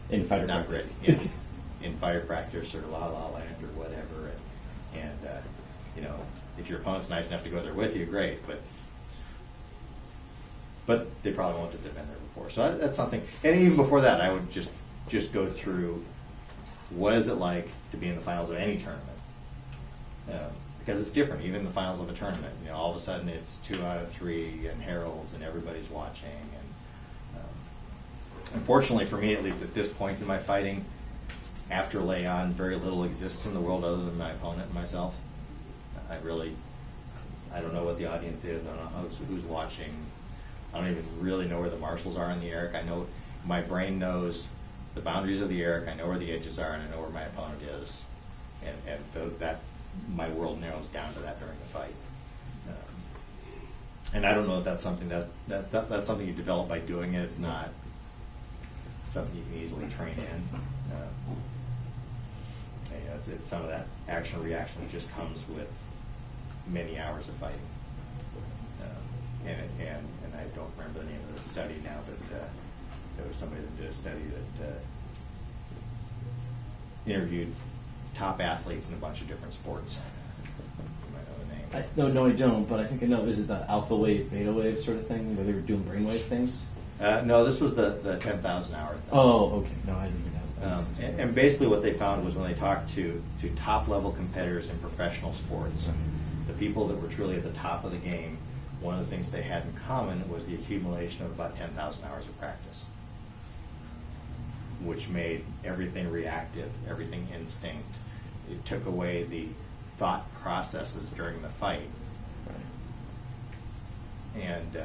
S2: in fighter
S1: not
S2: practice.
S1: ready. In fighter practice or La La Land or whatever. And if your opponent's nice enough to go there with you, great. But they probably won't have been there before. So that's something. And even before that, I would just go through what is it like to be in the finals of any tournament. Because it's different, even the finals of a tournament. All of a sudden it's 2 out of 3 and heralds and everybody's watching. And unfortunately for me, at least at this point in my fighting, after lay-on, very little exists in the world other than my opponent and myself. I don't know what the audience is. I don't know who's watching. I don't even really know where the marshals are in the Eric. I know my brain knows the boundaries of the Eric. I know where the edges are, and I know where my opponent is. That my world narrows down to that during the fight. And I don't know if that's something that's something you develop by doing it. It's not something you can easily train in. It's some of that action reaction that just comes with many hours of fighting. And I don't remember the name of the study now, but there was somebody that did a study that interviewed top athletes in a bunch of different sports. You might know the name.
S2: No, I don't, but I think I know. Is it the alpha wave, beta wave sort of thing, where they were doing brainwave things?
S1: No, this was the 10,000 hour thing.
S2: Oh, okay. No, I didn't even know.
S1: And basically what they found was when they talked to top level competitors in professional sports, the people that were truly at the top of the game, one of the things they had in common was the accumulation of about 10,000 hours of practice, which made everything reactive, everything instinct. It took away the thought processes during the fight. And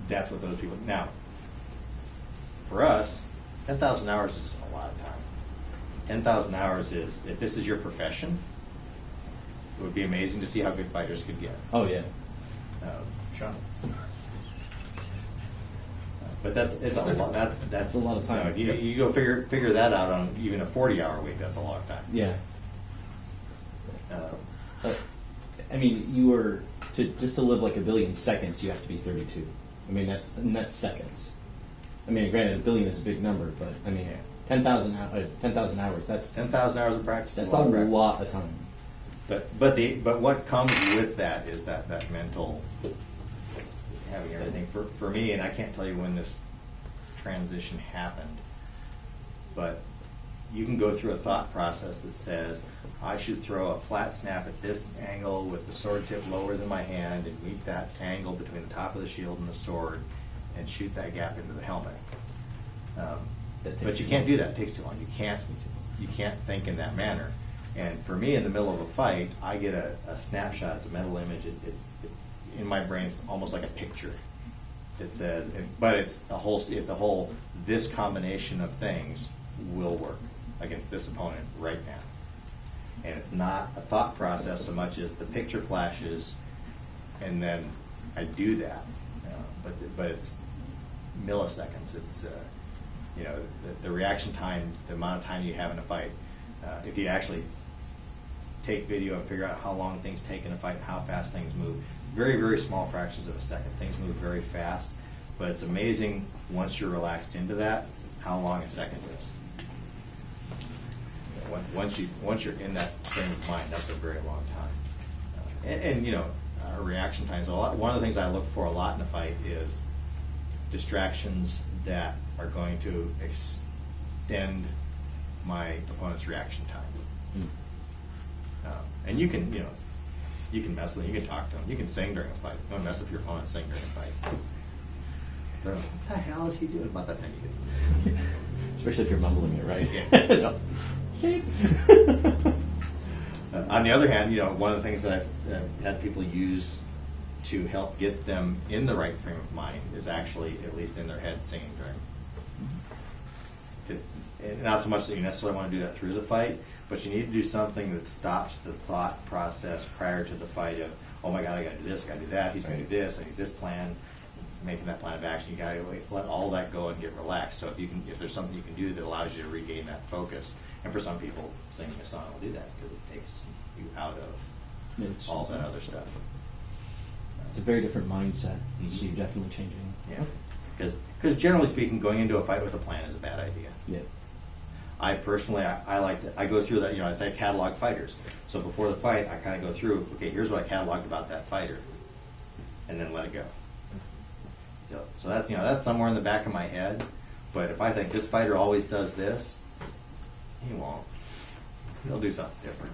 S1: that's what those people, now, for us, 10,000 hours is a lot of time. 10,000 hours is, if this is your profession, it would be amazing to see how good fighters could get.
S2: Oh, yeah.
S1: Sean. But it's a lot. That's
S2: a lot of time.
S1: You go figure that out on even a 40-hour week. That's a long time.
S2: Yeah. I mean, you were just to live like a billion seconds, you have to be 32. I mean, that's seconds. I mean, granted, a billion is a big number, but I mean, 10,000 hours. That's
S1: 10,000 hours of practice.
S2: That's a lot of time.
S1: But what comes with that is that mental having everything. For me, and I can't tell you when this transition happened, but you can go through a thought process that says, I should throw a flat snap at this angle with the sword tip lower than my hand and meet that angle between the top of the shield and the sword and shoot that gap into the helmet. But you can't do that. It takes too long. You can't think in that manner. And for me, in the middle of a fight, I get a snapshot. It's a mental image. It's in my brain. It's almost like a picture. It says, but it's a whole. This combination of things will work against this opponent right now. And it's not a thought process so much as the picture flashes, and then I do that. But it's milliseconds. It's the reaction time, the amount of time you have in a fight. If you actually take video and figure out how long things take in a fight, how fast things move, very, very small fractions of a second. Things move very fast, but it's amazing once you're relaxed into that, how long a second is. Once you're in that frame of mind, that's a very long time. And our reaction times. One of the things I look for a lot in a fight is distractions that are going to extend my opponent's reaction time. And you can mess with them. You can talk to them. You can sing during a fight. You don't mess with your opponent. Sing during a fight. They're like, what the hell is he doing about that time?
S2: Especially if you're mumbling it, right?
S1: Yeah.
S2: See?
S1: On the other hand, one of the things that I've had people use to help get them in the right frame of mind is actually, at least in their head, singing during. And not so much that you necessarily want to do that through the fight, but you need to do something that stops the thought process prior to the fight of, oh my God, I got to do this, I got to do that, he's going to do this, I need this plan, making that plan of action. You got to let all that go and get relaxed. So if there's something you can do that allows you to regain that focus, and for some people, singing a song will do that because it takes you out of all that other stuff.
S2: It's a very different mindset,
S1: Mm-hmm.
S2: so you're definitely changing.
S1: Yeah, because generally speaking, going into a fight with a plan is a bad idea.
S2: Yeah.
S1: I personally, I like to, I go through that, I say catalog fighters. So before the fight, I kind of go through, okay, here's what I cataloged about that fighter, and then let it go. So that's, that's somewhere in the back of my head, but if I think this fighter always does this, he won't. He'll do something different.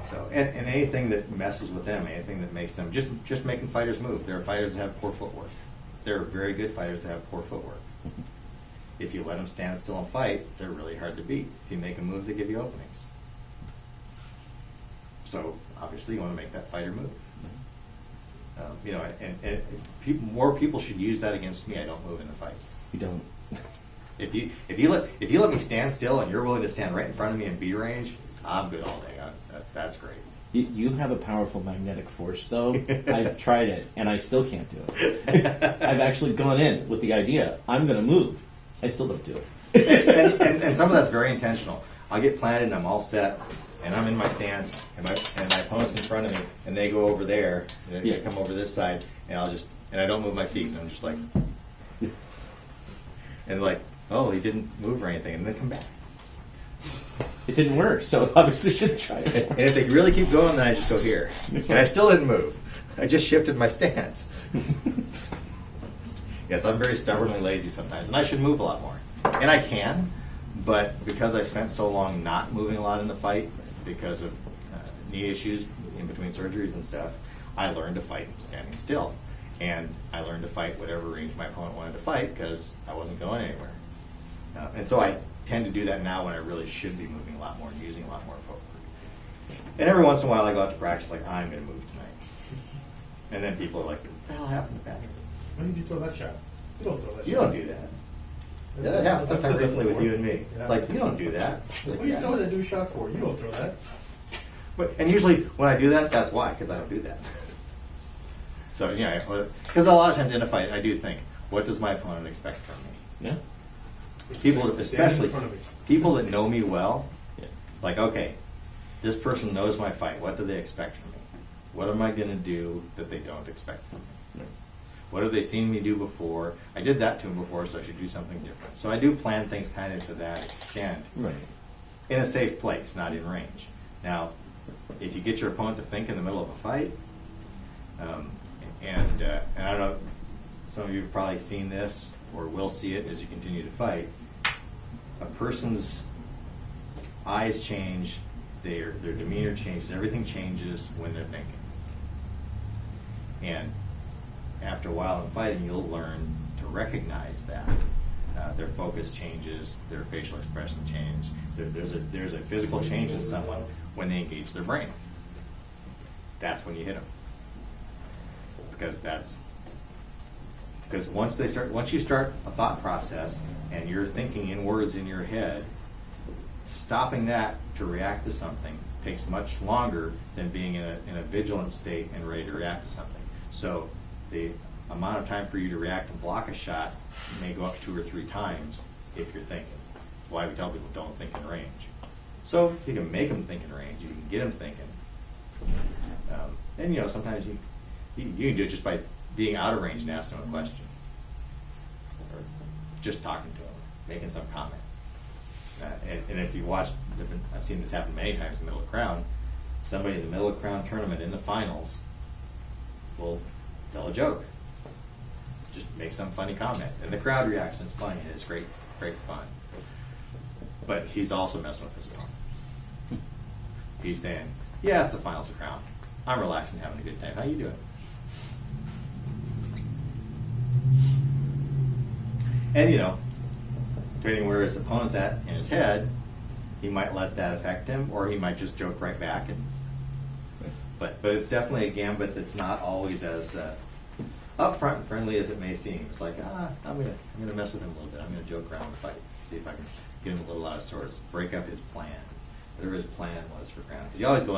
S1: So, and anything that messes with them, anything that makes them, just making fighters move. There are fighters that have poor footwork. There are very good fighters that have poor footwork. If you let them stand still and fight, they're really hard to beat. If you make a move, they give you openings. So obviously, you want to make that fighter move. You know, and more people should use that against me. I don't move in the fight.
S2: You don't.
S1: If you let me stand still and you're willing to stand right in front of me in B range, I'm good all day. That's great.
S2: You have a powerful magnetic force, though. I've tried it, and I still can't do it. I've actually gone in with the idea, I'm going to move. I still don't do it.
S1: and some of that's very intentional. I'll get planted and I'm all set, and I'm in my stance, and my opponent's in front of me, and they go over there, and they come over this side, and I don't move my feet, and I'm just like, and like, oh, he didn't move or anything, and they come back.
S2: It didn't work, so obviously should try it.
S1: And if they really keep going, then I just go here. And I still didn't move. I just shifted my stance. Yes, I'm very stubbornly lazy sometimes, and I should move a lot more. And I can, but because I spent so long not moving a lot in the fight because of knee issues in between surgeries and stuff, I learned to fight standing still. And I learned to fight whatever range my opponent wanted to fight because I wasn't going anywhere. And so I tend to do that now when I really should be moving a lot more and using a lot more footwork. And every once in a while I go out to practice like, I'm going to move tonight. And then people are like, what the hell happened to Patrick?
S5: When did you throw that shot? You don't throw that
S1: You
S5: shot.
S1: don't do that. Yeah, that happened sometime recently with you and me.
S5: Yeah.
S1: Like, you don't do that. Like,
S5: What are you
S1: yeah.
S5: throwing that new shot for? You don't throw that.
S1: And usually when I do that, that's why, because I don't do that. So, you know, because a lot of times in a fight, I do think, what does my opponent expect from me?
S2: Yeah.
S1: People,
S5: Stand in
S1: especially
S5: front of me.
S1: people that know me well,
S2: Yeah.
S1: like, okay, this person knows my fight. What do they expect from me? What am I going to do that they don't expect from me?
S2: Right.
S1: What have they seen me do before? I did that to them before, so I should do something different. So I do plan things kind of to that extent,
S2: Right.
S1: in a safe place, not in range. Now, if you get your opponent to think in the middle of a fight, and I don't know, some of you have probably seen this or will see it as you continue to fight. A person's eyes change, their demeanor changes, everything changes when they're thinking. And after a while in fighting, you'll learn to recognize that. Their focus changes, their facial expression changes. There's a physical change in someone when they engage their brain. That's when you hit them. Because once you start a thought process and you're thinking in words in your head, stopping that to react to something takes much longer than being in a vigilant state and ready to react to something. So the amount of time for you to react and block a shot may go up 2 or 3 times if you're thinking. That's why we tell people don't think in range. So if you can make them think in range, you can get them thinking. And sometimes you can do it just by being out of range and asking them a question. Or just talking to them, making some comment. And if you watch, I've seen this happen many times in the middle of Crown, somebody in the middle of Crown tournament in the finals will tell a joke. Just make some funny comment. And the crowd reaction is funny. It's great fun. But he's also messing with his opponent. He's saying, yeah, it's the finals of Crown. I'm relaxing, having a good time. How you doing? And, depending where his opponent's at in his head, he might let that affect him, or he might just joke right back. But it's definitely a gambit that's not always as upfront and friendly as it may seem. It's like, I'm gonna mess with him a little bit. I'm gonna joke around and fight, see if I can get him a little out of sorts, break up his plan, whatever his plan was for Crown. Because you always go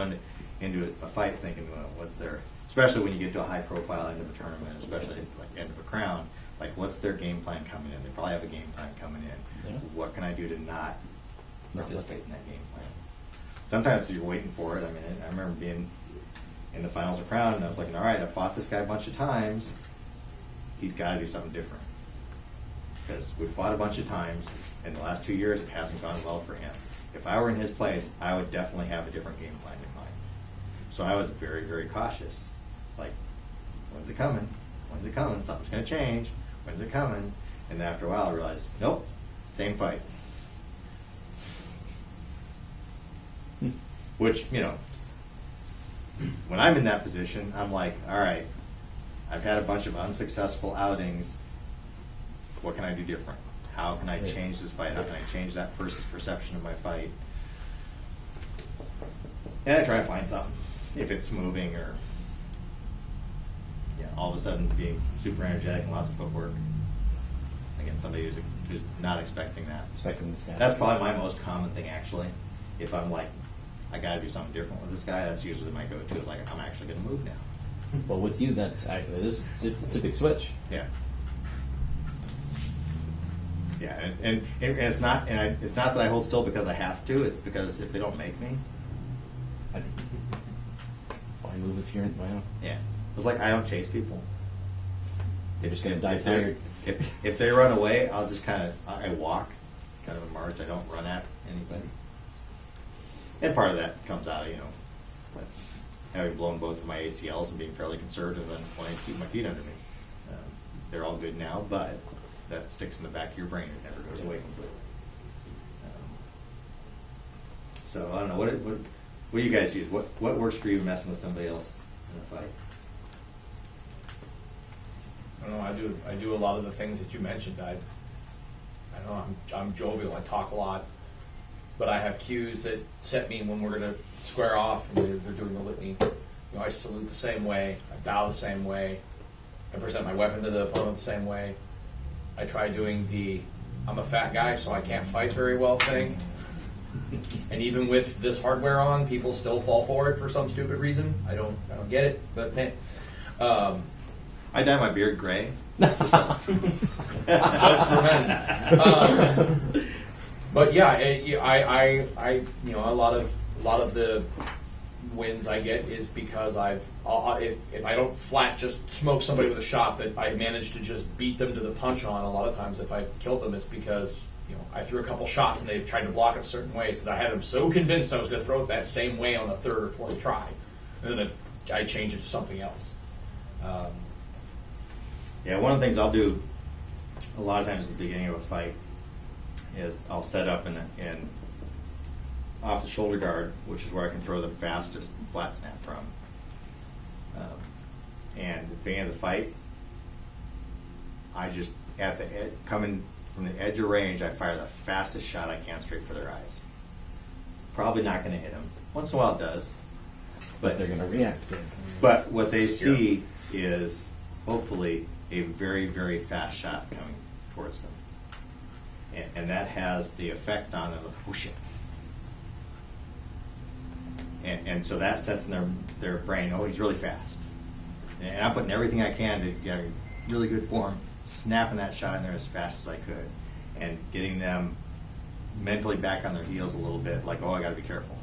S1: into a fight thinking, well, what's their, especially when you get to a high profile end of a tournament, especially like end of a Crown, like what's their game plan coming in? They probably have a game plan coming in.
S2: Yeah.
S1: What can I do to not participate in that game plan? Sometimes you're waiting for it. I mean, I remember being in the finals of Crown, and I was like, all right, I've fought this guy a bunch of times. He's got to do something different. Because we've fought a bunch of times. In the last 2 years, it hasn't gone well for him. If I were in his place, I would definitely have a different game plan in mind. So I was very, very cautious. Like, when's it coming? When's it coming? Something's going to change. When's it coming? And then after a while, I realized, nope, same fight. Which, when I'm in that position, I'm like, all right, I've had a bunch of unsuccessful outings. What can I do different? How can I change this fight? How can I change that person's perception of my fight? And I try to find something. If it's moving or all of a sudden being super energetic and lots of footwork. Again, somebody who's not expecting that.
S2: Expecting the snap.
S1: That's probably my most common thing, actually. If I'm like, I got to do something different with this guy, that's usually my go-to. Is like, I'm actually going to move now.
S2: Well, with you, it's a big switch.
S1: Yeah. Yeah, and it's not it's not that I hold still because I have to. It's because if they don't make me,
S2: Why move if you're well?
S1: yeah. It's like I don't chase people.
S2: They're just gonna die
S1: If they're-
S2: tired.
S1: If they run away, I'll just I walk, kind of a march. I don't run at anybody. And part of that comes out of like having blown both of my ACLs and being fairly conservative and wanting to keep my feet under me. They're all good now, but that sticks in the back of your brain. It never goes away completely. So I don't know what do you guys use? What works for you messing with somebody else in a fight?
S6: I don't know. I do a lot of the things that you mentioned. I don't know. I'm jovial. I talk a lot, but I have cues that set me when we're going to square off and they're doing the litany. I salute the same way. I bow the same way. I present my weapon to the opponent the same way. I try doing I'm a fat guy, so I can't fight very well thing. And even with this hardware on, people still fall for it for some stupid reason. I don't get it, but
S1: I dye my beard gray.
S6: just for men. But yeah, I a lot of the wins I get is because if I don't flat just smoke somebody with a shot that I managed to just beat them to the punch on. A lot of times, if I killed them, it's because I threw a couple shots and they tried to block it a certain way, so that I had them so convinced I was going to throw it that same way on the third or fourth try, and then I change it to something else.
S1: Yeah, one of the things I'll do a lot of times at the beginning of a fight is I'll set up in off the shoulder guard, which is where I can throw the fastest flat snap from. And at the beginning of the fight, I just coming from the edge of range, I fire the fastest shot I can straight for their eyes. Probably not going to hit them. Once in a while it does,
S2: But they're going to react.
S1: but what they see is hopefully a very, very fast shot coming towards them. And that has the effect on them of, oh shit. And so that sets in their brain, oh, he's really fast. And I'm putting everything I can to get a really good form, snapping that shot in there as fast as I could, and getting them mentally back on their heels a little bit, like, oh, I got to be careful.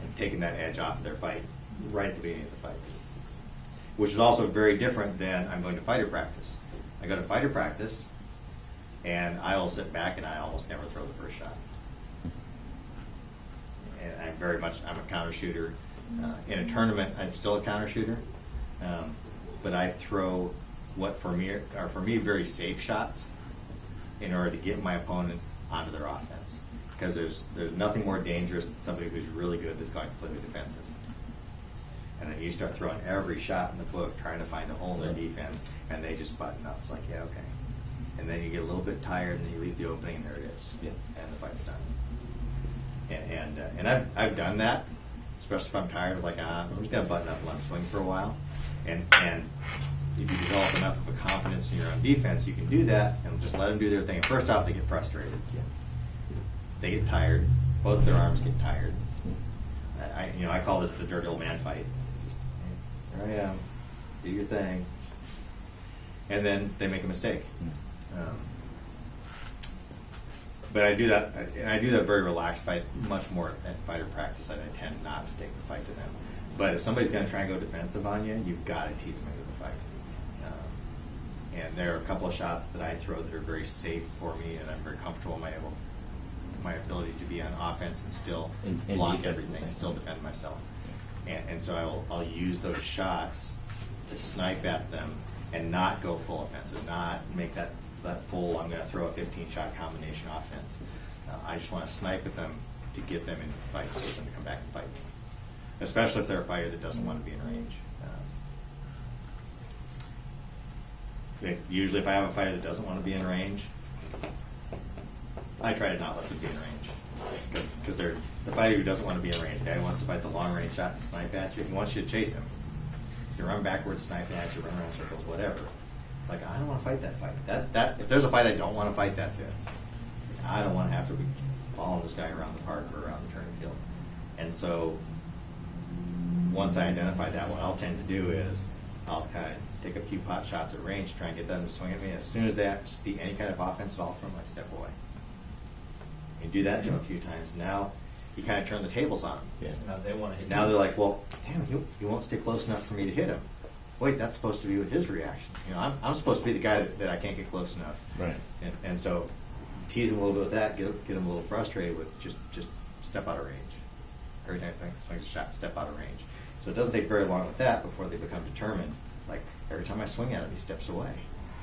S1: And taking that edge off of their fight right at the beginning of the fight. Which is also very different than I'm going to fighter practice. I go to fighter practice, and I will sit back and I almost never throw the first shot. And I'm a counter shooter. In a tournament, I'm still a counter shooter, but I throw what for me are very safe shots in order to get my opponent onto their offense. Because there's nothing more dangerous than somebody who's really good that's going completely defensive. And then you start throwing every shot in the book, trying to find a hole in their defense, and they just button up. It's like, yeah, okay. And then you get a little bit tired, and then you leave the opening, and there it is.
S2: Yeah.
S1: And the fight's done. And I've done that, especially if I'm tired. Like, I'm just gonna button up and let them swing for a while. And if you develop enough of a confidence in your own defense, you can do that and just let them do their thing. And first off, they get frustrated.
S2: Yeah.
S1: They get tired. Both of their arms get tired. I call this the dirty old man fight. Just, here I am. Do your thing. And then they make a mistake. But I do that, and I do that very relaxed fight, much more at fighter practice. I tend not to take the fight to them. But if somebody's going to try and go defensive on you, you've got to tease them into the fight. And there are a couple of shots that I throw that are very safe for me, and I'm very comfortable in my ability to be on offense and still
S2: And
S1: block
S2: defense at the
S1: everything,
S2: same
S1: still
S2: time.
S1: defend myself. And so I'll use those shots to snipe at them and not go full offensive, not make that full, I'm going to throw a 15-shot combination offense. I just want to snipe at them to get them into the fight, so them to come back and fight me. especially if they're a fighter that doesn't want to be in range. Usually, if I have a fighter that doesn't want to be in range, I try to not let them be in range, because they're the fighter who doesn't want to be in range. The guy who wants to fight the long range shot and snipe at you. He wants you to chase him. He's gonna run backwards, snipe at you, run around in circles, whatever. Like, I don't want to fight that fight. That if there's a fight I don't want to fight, that's it. I don't want to have to be following this guy around the park or around the turning field. And so, once I identify that, what I'll tend to do is I'll kind of take a few pot shots at range, try and get them to swing at me. As soon as they see any kind of offense at all from them, I step away. You do that to them a few times. Now, you kind of turn the tables on them.
S2: Yeah.
S6: Now they want to hit
S1: Now
S6: you.
S1: they're like, well, damn, he won't stay close enough for me to hit him. Wait, that's supposed to be with his reaction. I'm supposed to be the guy that I can't get close enough.
S2: Right.
S1: And so, tease him a little bit with that, get him a little frustrated with just step out of range. Every time he swings a shot, step out of range. So it doesn't take very long with that before they become determined. Like, every time I swing at him, he steps away.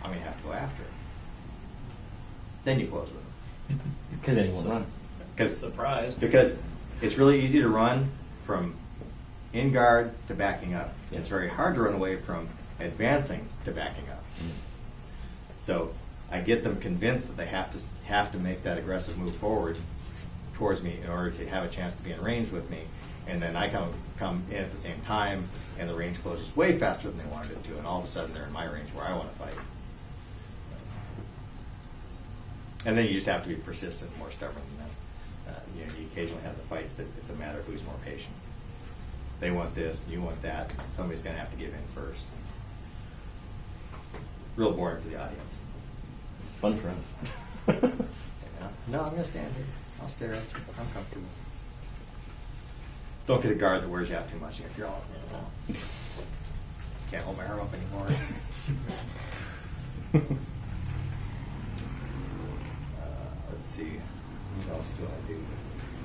S1: I'm going to have to go after him. Then you close with him.
S2: Because then he won't run.
S6: Surprise.
S1: Because it's really easy to run from in guard to backing up.
S2: Yeah.
S1: It's very hard to run away from advancing to backing up. So I get them convinced that they have to make that aggressive move forward towards me in order to have a chance to be in range with me. And then I come in at the same time, and the range closes way faster than they wanted it to, and all of a sudden they're in my range where I want to fight. And then you just have to be persistent, more stubborn than them. You occasionally have the fights that it's a matter of who's more patient. They want this, and you want that. Somebody's going to have to give in first. Real boring for the audience.
S2: Fun for us.
S1: No, I'm going to stand here. I'll stare at you. I'm comfortable. Don't get a guard that wears you out too much. If you're all, can't hold my arm up anymore. Let's see. What else do I do?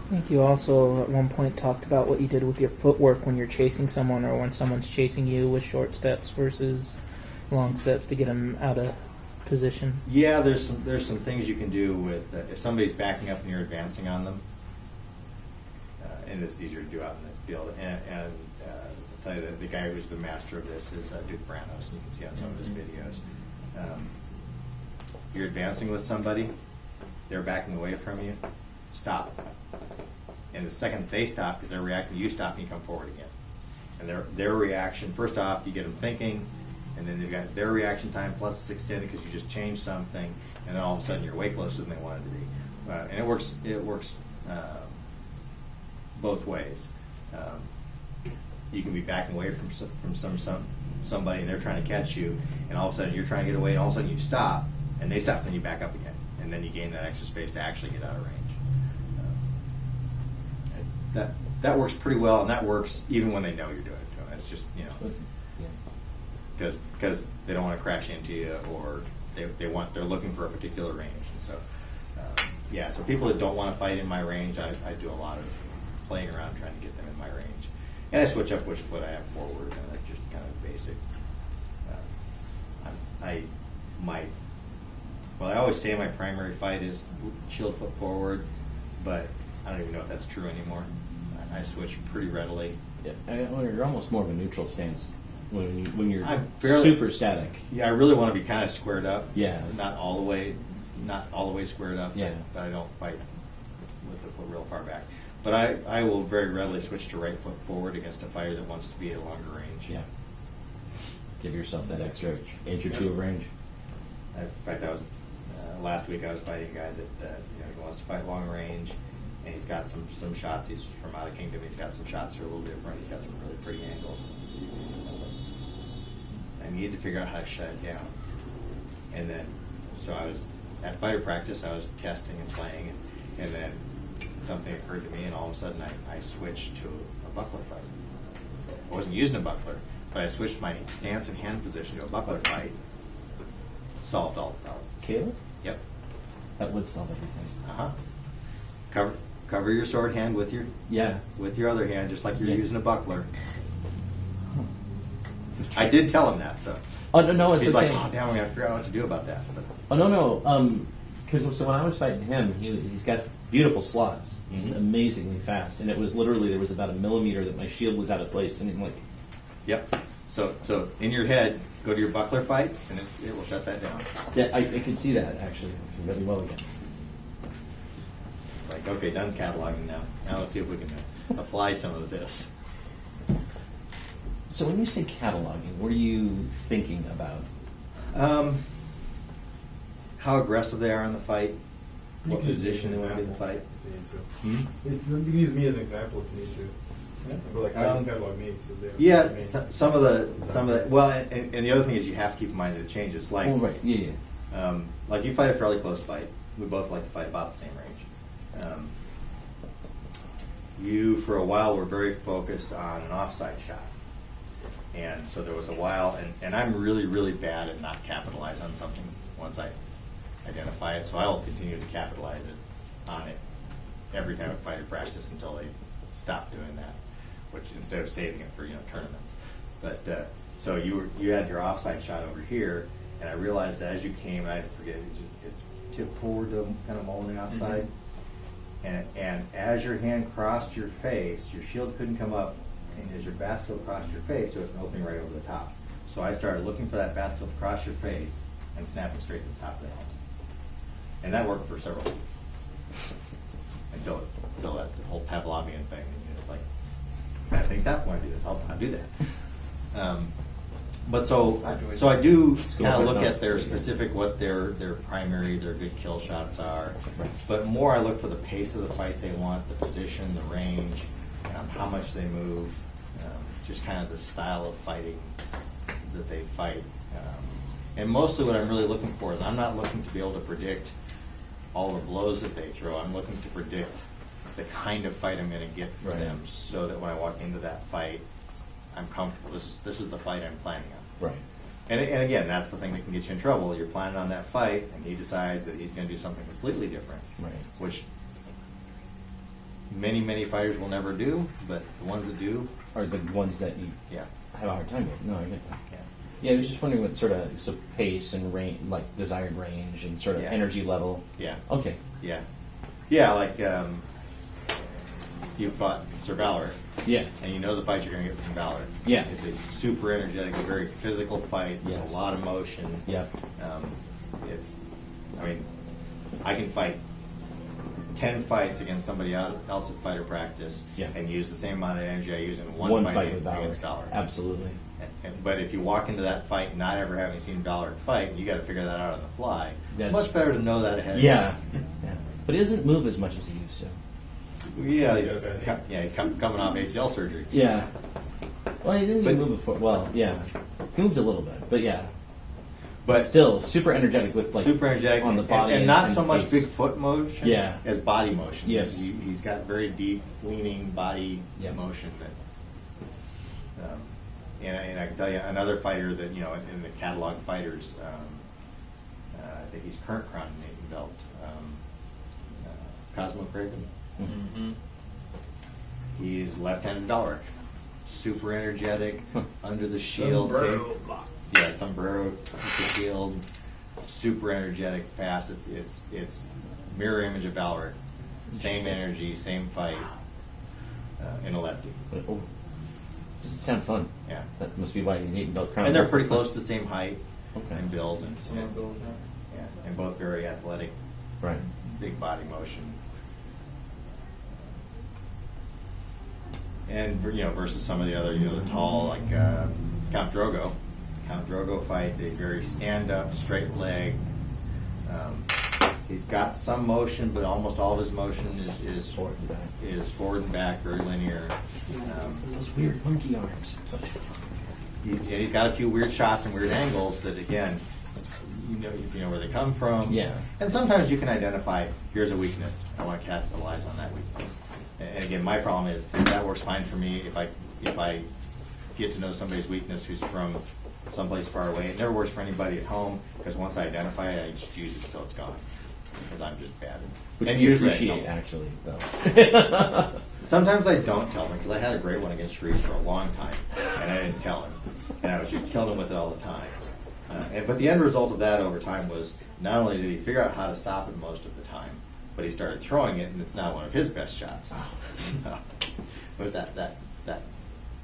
S7: I think you also at one point talked about what you did with your footwork when you're chasing someone or when someone's chasing you with short steps versus long steps to get them out of position.
S1: Yeah, there's some things you can do with if somebody's backing up and you're advancing on them, and it's easier to do out in the field. And I'll tell you that the guy who's the master of this is Duke Branos, and you can see on some of his videos. You're advancing with somebody, they're backing away from you, stop. And the second they stop, because they're reacting, you stop and you come forward again. And their reaction, first off, you get them thinking, and then they've got their reaction time plus it's extended because you just changed something, and then all of a sudden you're way closer than they wanted to be. And it works both ways. You can be backing away from somebody, and they're trying to catch you, and all of a sudden you're trying to get away, and all of a sudden you stop, and they stop, and then you back up again, and then you gain that extra space to actually get out of range. That works pretty well, and that works even when they know you're doing it to them. It's just, because they don't want to crash into you, or they're looking for a particular range. And so, so people that don't want to fight in my range, I do a lot of playing around trying to get them in my range. And I switch up which foot I have forward, and that's just kind of basic. I always say my primary fight is shield foot forward, but I don't even know if that's true anymore. I switch pretty readily.
S2: Yeah, you're almost more of a neutral stance when you're
S1: I'm fairly
S2: super static.
S1: Yeah, I really want to be kind of squared up.
S2: Yeah.
S1: Not all the way squared up.
S2: Yeah.
S1: But I don't fight with the foot real far back. But I will very readily switch to right foot forward against a fighter that wants to be at a longer range.
S2: Yeah. Give yourself that extra inch or two of range.
S1: In fact, last week I was fighting a guy that he wants to fight long range, and he's got some shots. He's from out of Kingdom. He's got some shots that are a little different. He's got some really pretty angles. I was like, I need to figure out how to shut it down. And then, so I was at fighter practice. I was testing and playing, and then something occurred to me, and all of a sudden I switched to a buckler fight. I wasn't using a buckler, but I switched my stance and hand position to a buckler fight. Solved all the problems.
S2: Caleb?
S1: Yep.
S2: That would solve everything.
S1: Cover your sword hand with your other hand, just like you're using a buckler. I did tell him that, so
S2: Oh no, it's
S1: he's
S2: okay.
S1: like, oh damn, we gotta figure out what to do about that. But,
S2: Oh no. Because so when I was fighting him, he's got beautiful slots. He's
S1: Mhm.
S2: amazingly fast, and it was literally there was about a millimeter that my shield was out of place, and I'm like,
S1: Yep. So in your head, go to your buckler fight, and it will shut that down.
S2: yeah, I can see that actually really well again.
S1: Like, okay, done cataloging now. Now let's see if we can apply some of this.
S2: So when you say cataloging, what are you thinking about?
S1: How aggressive they are in the fight,
S5: You
S1: what
S5: can use me
S1: position
S5: as
S1: they
S5: an
S1: want to be in the
S5: example
S1: fight.
S5: if you need to.
S1: Hmm?
S5: You can use me as an example if you need to. But like how
S1: Um,
S5: you catalog me, so they're
S1: Yeah,
S5: me.
S1: some of the well, and the other thing is you have to keep in mind that it changes. Like,
S2: Oh, right, yeah.
S1: like you fight a fairly close fight. We both like to fight about the same range. You, for a while, were very focused on an offside shot. And so there was a while, and I'm really, really bad at not capitalize on something once I identify it. So I will continue to capitalize on it every time I fight at practice until they stop doing that, which instead of saving it for tournaments. But so you had your offside shot over here, and I realized that as you came, and I forget it's tip forward to kind of molding outside.
S2: Mm-hmm.
S1: And as your hand crossed your face, your shield couldn't come up, and as your basket crossed your face, there was an opening right over the top. So I started looking for that basket to cross your face and snapping straight to the top of the helmet. And that worked for several weeks. Until that whole Pavlovian thing, like, bad things happen when I do this, I'll do that. But so I do kind of look at their specific, what their primary, their good kill shots are. But more I look for the pace of the fight they want, the position, the range, how much they move, just kind of the style of fighting that they fight. And mostly what I'm really looking for is I'm not looking to be able to predict all the blows that they throw. I'm looking to predict the kind of fight I'm going to get for
S2: Right.
S1: them, so that when I walk into that fight, I'm comfortable. This is the fight I'm planning on.
S2: Right.
S1: And again, that's the thing that can get you in trouble. You're planning on that fight, and he decides that he's going to do something completely different,
S2: Right.
S1: which many fighters will never do, but the ones that do,
S2: Are the ones that you
S1: yeah,
S2: have a hard time with. No, I get that.
S1: yeah.
S2: Yeah, I was just wondering what sort of pace and range, like desired range and sort of
S1: Yeah.
S2: energy level.
S1: Yeah.
S2: Okay.
S1: Yeah, like you fought Sir Valor,
S2: Yeah.
S1: and you know the fight you're going to get from Valor.
S2: Yeah.
S1: It's a super energetic, very physical fight. There's
S2: Yes.
S1: a lot of motion.
S2: Yeah.
S1: I can fight 10 fights against somebody else at fighter practice,
S2: Yeah.
S1: and use the same amount of energy I use in one fight
S2: with Valor.
S1: against Valor.
S2: Absolutely.
S1: But if you walk into that fight not ever having seen Valor fight, you got to figure that out on the fly.
S2: That's-
S1: It's much better to know that ahead.
S2: Yeah. Yeah. But he doesn't move as much as he used to.
S1: Yeah,
S5: Yeah,
S1: coming off ACL surgery.
S2: Yeah. Well, he didn't
S1: But-
S2: even move before. Well, yeah. He moved a little bit, but yeah.
S1: But
S2: Still super energetic with like
S1: super energetic
S2: on the body
S1: and not so
S2: and
S1: much
S2: pace.
S1: big foot motion
S2: Yeah.
S1: as body motion.
S2: Yes.
S1: He's got very deep leaning body
S2: Yeah.
S1: motion that and I can tell you another fighter that in the catalog fighters, I think he's current crown Nathan belt, Cosmo Craven.
S6: Mm-hmm.
S1: He's left-handed Valor, super energetic, under the shield, sombrero with the shield, super energetic, fast. It's mirror image of Valor, same energy, same fight, in a lefty.
S2: Oh, doesn't sound fun.
S1: Yeah.
S2: That must be why you hate belt crown.
S1: And they're pretty close to the same height
S2: Okay.
S1: and build,
S6: Similar build, yeah.
S1: yeah, and both very athletic,
S2: Right.
S1: big body motion. And versus some of the other, the tall like Count Drogo. Count Drogo fights a very stand-up, straight leg. He's got some motion, but almost all of his motion is
S2: Forward and back.
S1: forward and back, very linear.
S2: Those weird monkey arms.
S1: He's got a few weird shots and weird angles that, again, if you know where they come from.
S2: Yeah.
S1: And sometimes you can identify, here's a weakness, I want to capitalize on that weakness. And again, my problem is that works fine for me if I get to know somebody's weakness who's from someplace far away. It never works for anybody at home, because once I identify it, I just use it until it's gone, because I'm just bad.
S2: Which
S1: And
S2: we
S1: usually I
S2: appreciate,
S1: don't.
S2: actually, though.
S1: Sometimes I don't tell them, because I had a great one against Shreve for a long time, and I didn't tell him. And I was just killing him with it all the time. But the end result of that over time was not only did he figure out how to stop it most of the time, but he started throwing it, and it's now one of his best shots. So, was that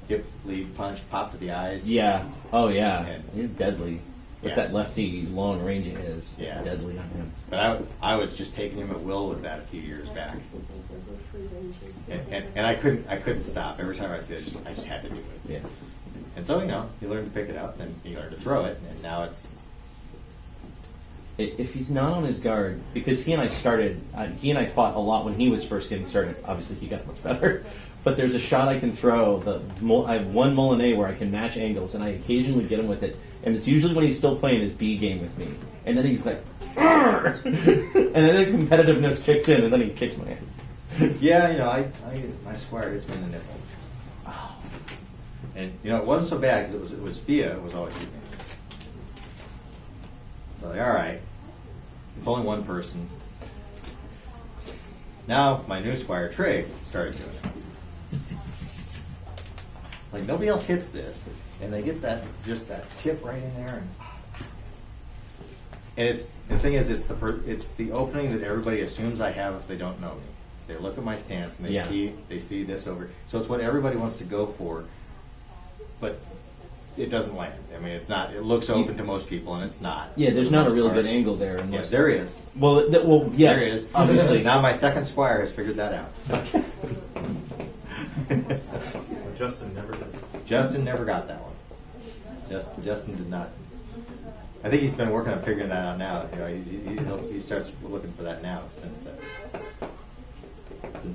S1: hip lead punch pop to the eyes?
S2: Yeah. Oh, yeah.
S1: And-
S2: He's deadly. With
S1: Yeah.
S2: that lefty long range of his,
S1: Yeah.
S2: it's deadly on him.
S1: But I was just taking him at will with that a few years back, and I couldn't stop. Every time I see it, I just had to do it.
S2: Yeah.
S1: And so he learned to pick it up, and he learned to throw it, and now it's.
S2: If he's not on his guard, because he and I fought a lot when he was first getting started. Obviously, he got much better. But there's a shot I can throw. I have one Molinet where I can match angles, and I occasionally get him with it. And it's usually when he's still playing his B game with me. And then he's like, "Arr!" And then the competitiveness kicks in, and then he kicks my ass.
S1: Yeah, my squire hits me in the nipple. Oh. And it wasn't so bad because it was Fia was always hitting me. So all right, it's only one person. Now my new squire Trig started doing it. Like nobody else hits this, and they get that tip right in there, and the thing is it's the opening that everybody assumes I have if they don't know me. They look at my stance and they see this over. So it's what everybody wants to go for, but it doesn't land. I mean, it's not. It looks open to most people, and it's not.
S2: Yeah, there's
S1: for the
S2: not a
S1: most
S2: really
S1: part.
S2: good angle there.
S1: Yes,
S2: Unless
S1: there is.
S2: Well, yes,
S1: There is.
S2: obviously.
S1: Now my second squire has figured that out.
S5: Justin never did.
S1: Justin never got that one. Justin did not. I think he's been working on figuring that out now. He starts looking for that now since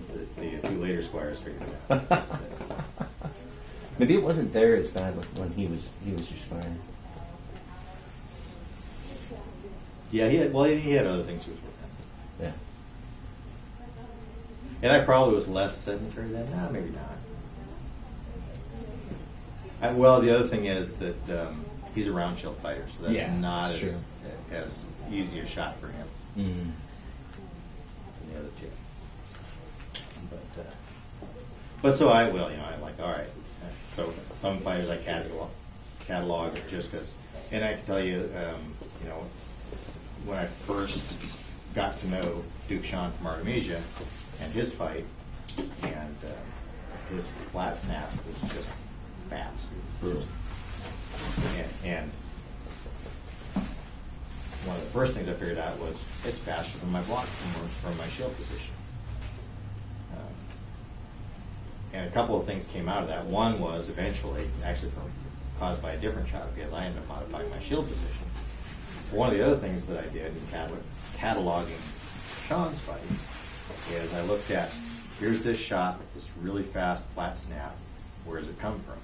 S1: the two later squires figured it out.
S2: Maybe it wasn't there as bad when he was your squire.
S1: Yeah, he had other things he was working on.
S2: Yeah.
S1: And I probably was less sedentary then. No, maybe not. Well, the other thing is that he's a round shield fighter, so that's not
S2: that's
S1: as easy a shot for him
S2: Mm-hmm.
S1: than the other two. But so I'm like, all right. So some fighters I catalog just because, and I can tell you, when I first got to know Duke Sean from Artemisia and his fight, and his flat snap was just fast.
S2: Brutal.
S1: And one of the first things I figured out was it's faster than my block from my shield position. And a couple of things came out of that. One was eventually, actually caused by a different shot, because I ended up modifying my shield position. One of the other things that I did in cataloging Sean's fights is I looked at, here's this shot, this really fast flat snap, where does it come from?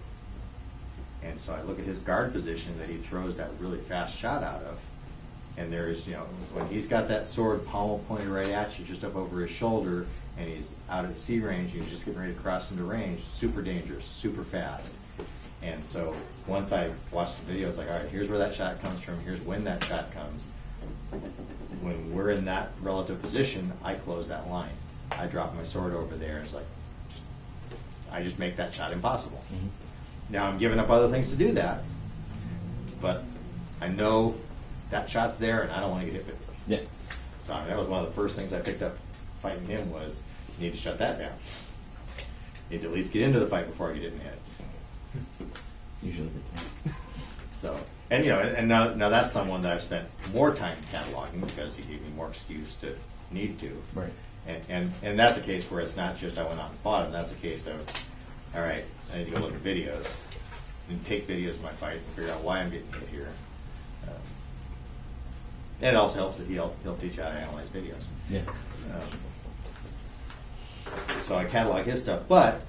S1: And so I look at his guard position that he throws that really fast shot out of, and there's, when he's got that sword pommel pointed right at you, just up over his shoulder, and he's out at C range, and he's just getting ready to cross into range, super dangerous, super fast. And so once I watched the video, it's like, all right, here's where that shot comes from, here's when that shot comes. When we're in that relative position, I close that line. I drop my sword over there, and it's like, I just make that shot impossible.
S2: Mm-hmm.
S1: Now I'm giving up other things to do that, but I know that shot's there, and I don't want to get hit with it.
S2: Yeah.
S1: So that was one of the first things I picked up fighting him was you need to shut that down. You need to at least get into the fight before I get in the head.
S2: Usually they can.
S1: So, and now that's someone that I've spent more time cataloging because he gave me more excuse to need to.
S2: Right.
S1: And that's a case where it's not just I went out and fought him. That's a case of, all right, I need to go look at videos and take videos of my fights and figure out why I'm getting hit here. And it also helps that he'll teach you how to analyze videos.
S2: Yeah.
S1: So I catalog his stuff, but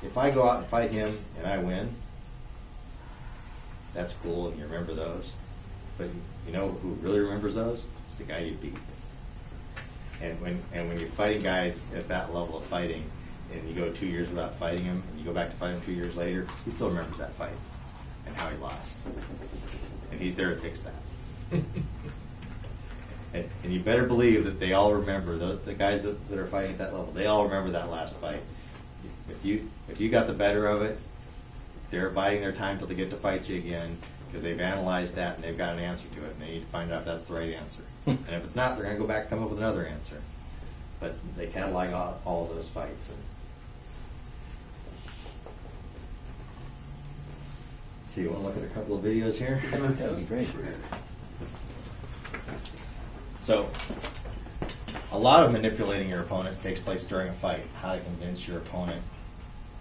S1: if I go out and fight him and I win, that's cool, and you remember those. But you know who really remembers those? It's the guy you beat. And when you're fighting guys at that level of fighting, and you go 2 years without fighting him, and you go back to fight him 2 years later, he still remembers that fight and how he lost, and he's there to fix that. And you better believe that they all remember, the guys that are fighting at that level, they all remember that last fight. If you got the better of it, they're biding their time till they get to fight you again because they've analyzed that and they've got an answer to it, and they need to find out if that's the right answer. And if it's not, they're going to go back and come up with another answer. But they catalog all of those fights. And so you want to look at a couple of videos here?
S2: That would be great.
S1: So, a lot of manipulating your opponent takes place during a fight. How to convince your opponent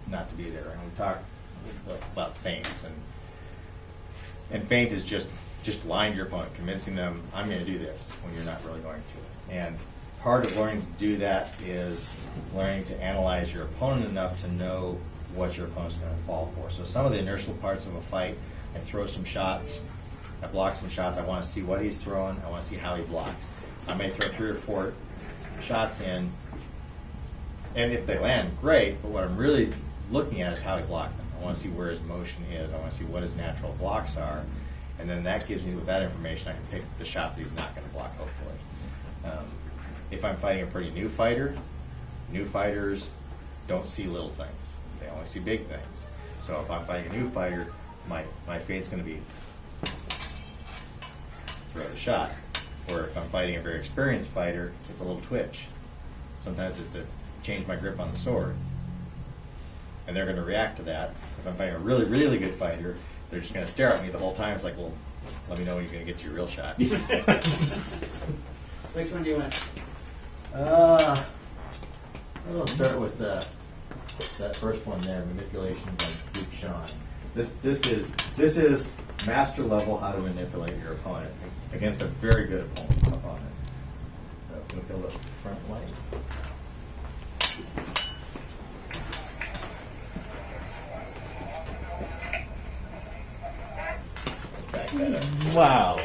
S1: not to be there. And we talk about feints, and feint is just lying to your opponent, convincing them I'm going to do this when you're not really going to. And part of learning to do that is learning to analyze your opponent enough to know what your opponent's going to fall for. So some of the inertial parts of a fight, I throw some shots, I block some shots, I want to see what he's throwing, I want to see how he blocks. I may throw 3 or 4 shots in, and if they land, great, but what I'm really looking at is how he blocked them. I want to see where his motion is, I want to see what his natural blocks are, and then that gives me, with that information, I can pick the shot that he's not going to block, hopefully. If I'm fighting a pretty new fighter, new fighters don't see little things. They only see big things. So if I'm fighting a new fighter, my feint's going to be throw the shot. Or if I'm fighting a very experienced fighter, it's a little twitch. Sometimes it's a change my grip on the sword. And they're going to react to that. If I'm fighting a really, really good fighter, they're just going to stare at me the whole time. It's like, well, let me know when you're going to get to your real shot.
S4: Which one do you want?
S1: I'll start with that first one there, manipulation by Duke Sean. This is master level how to manipulate your opponent against a very good opponent. So we'll go to the front light. Back that up.
S2: Wow.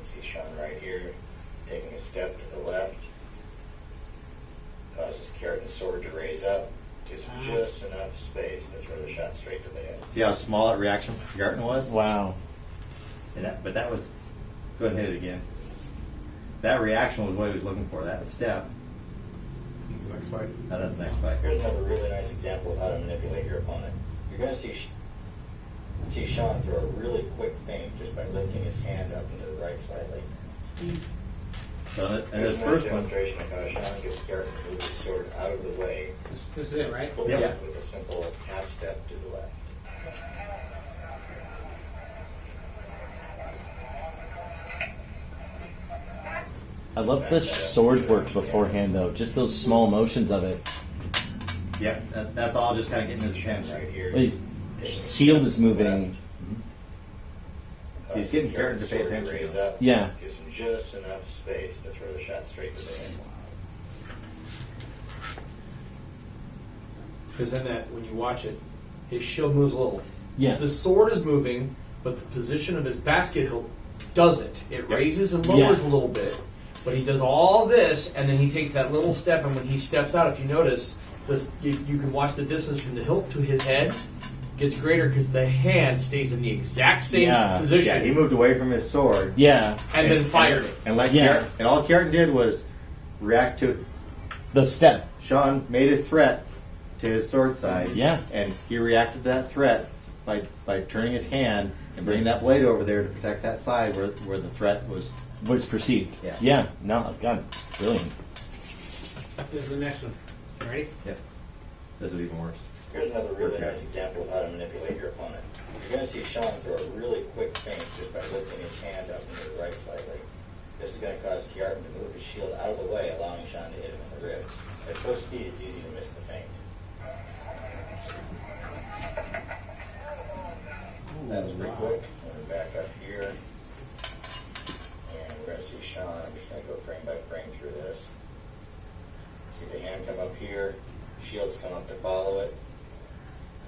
S1: See Sean right here, taking a step to the left, causes Keratin's sword to raise up, gives him just enough space to throw the shot straight to the head. See how small that reaction from Keratin was?
S2: Wow.
S1: But that was, go ahead and hit it again. That reaction was what he was looking for, that step.
S5: That's the next fight.
S1: Now that's the next fight.
S8: Here's another really nice example of how to manipulate your opponent. You're going to see Sean throw a really quick feint just by lifting his hand up into the right slightly.
S1: So and
S8: Here's
S1: this
S8: a nice
S1: first one,
S8: demonstration of how Sean gets Keratin to move his sword out of the way.
S4: This is it, right?
S8: Fully
S1: Yeah.
S8: with a simple half step to the left.
S2: I love the sword work beforehand, though. Just those small motions of it.
S1: that's all just kind of getting his attention.
S8: Right here.
S2: His shield is moving.
S1: He's getting Keratin
S8: Keratin's
S1: to pay
S8: sword
S1: attention.
S8: raise up.
S2: Yeah.
S8: Gives him just enough space to throw the shot straight to the head.
S6: Because then that, when you watch it, his shield moves a little.
S2: Yeah.
S6: The sword is moving, but the position of his basket hilt doesn't. It raises and lowers
S2: Yeah.
S6: a little bit. But he does all this, and then he takes that little step, and when he steps out, if you notice, you can watch the distance from the hilt to his head gets greater because the hand stays in the exact same
S2: Yeah.
S6: position.
S1: Yeah, he moved away from his sword.
S2: Yeah.
S6: and then fired it.
S1: And like
S2: Yeah.
S1: and all Keratin did was react to
S2: The step.
S1: Sean made a threat to his sword side.
S2: Yeah.
S1: And he reacted to that threat by turning his hand and bringing that blade over there to protect that side where the threat was.
S2: Was perceived.
S1: Yeah.
S2: Yeah. No, God, brilliant.
S4: Here's the next one. Ready?
S1: Yep. This is even worse.
S8: Here's another really nice example of how to manipulate your opponent. You're going to see Sean throw a really quick feint just by lifting his hand up into the right slightly. This is going to cause Keratin to move his shield out of the way, allowing Sean to hit him in the ribs. At full speed, it's easy to miss the feint. That was pretty quick. We're back up here. And we're going to see Sean. I'm just going to go frame by frame through this. See the hand come up here. Shields come up to follow it.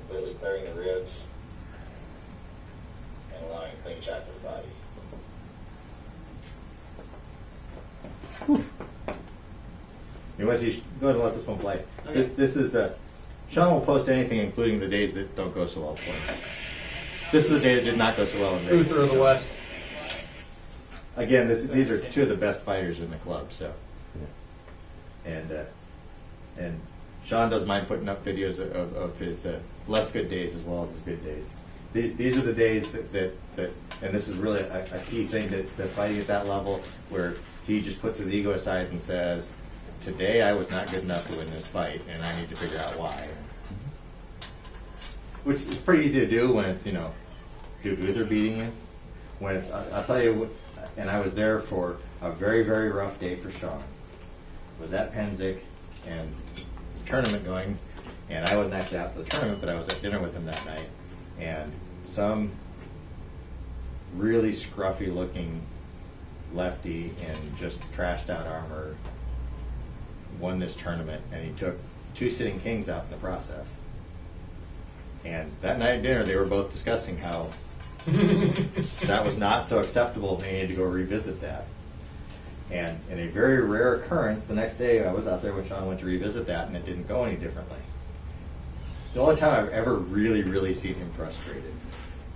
S8: Completely clearing the ribs. And allowing a clean shot to the body.
S1: You want to see? Go ahead and let this one play.
S4: Okay.
S1: This is Sean will post anything, including the days that don't go so well for him. This is the day that did not go so well in Vegas.
S6: Uther of the West.
S1: Again, these are two of the best fighters in the club. So, and Sean doesn't mind putting up videos of his less good days as well as his good days. These are the days that and this is really a key thing to fighting at that level, where he just puts his ego aside and says, today I was not good enough to win this fight, and I need to figure out why. Which is pretty easy to do when it's, Duke Uther beating you. When it's, I'll tell you, and I was there for a very, very rough day for Sean. Was at Penzic, and there's a tournament going, and I wasn't actually out for the tournament, but I was at dinner with him that night, and some really scruffy looking lefty in just trashed out armor won this tournament, and he took 2 sitting kings out in the process. And that night at dinner, they were both discussing how that was not so acceptable, and they needed to go revisit that. And in a very rare occurrence, the next day I was out there when Sean went to revisit that, and it didn't go any differently. The only time I've ever really, really seen him frustrated.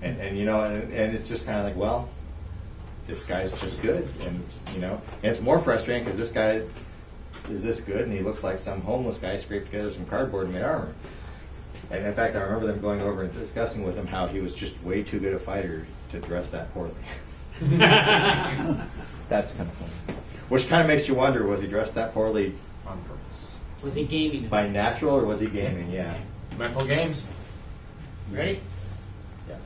S1: And it's just kind of like, well, this guy's just good. And it's more frustrating because this guy is this good, and he looks like some homeless guy scraped together some cardboard and made armor. And in fact, I remember them going over and discussing with him how he was just way too good a fighter to dress that poorly.
S2: That's kind of funny.
S1: Which kind of makes you wonder, was he dressed that poorly
S6: On purpose.
S4: Was he gaming?
S1: by natural, or was he gaming? Yeah.
S6: Mental games.
S4: Ready?
S1: Yeah.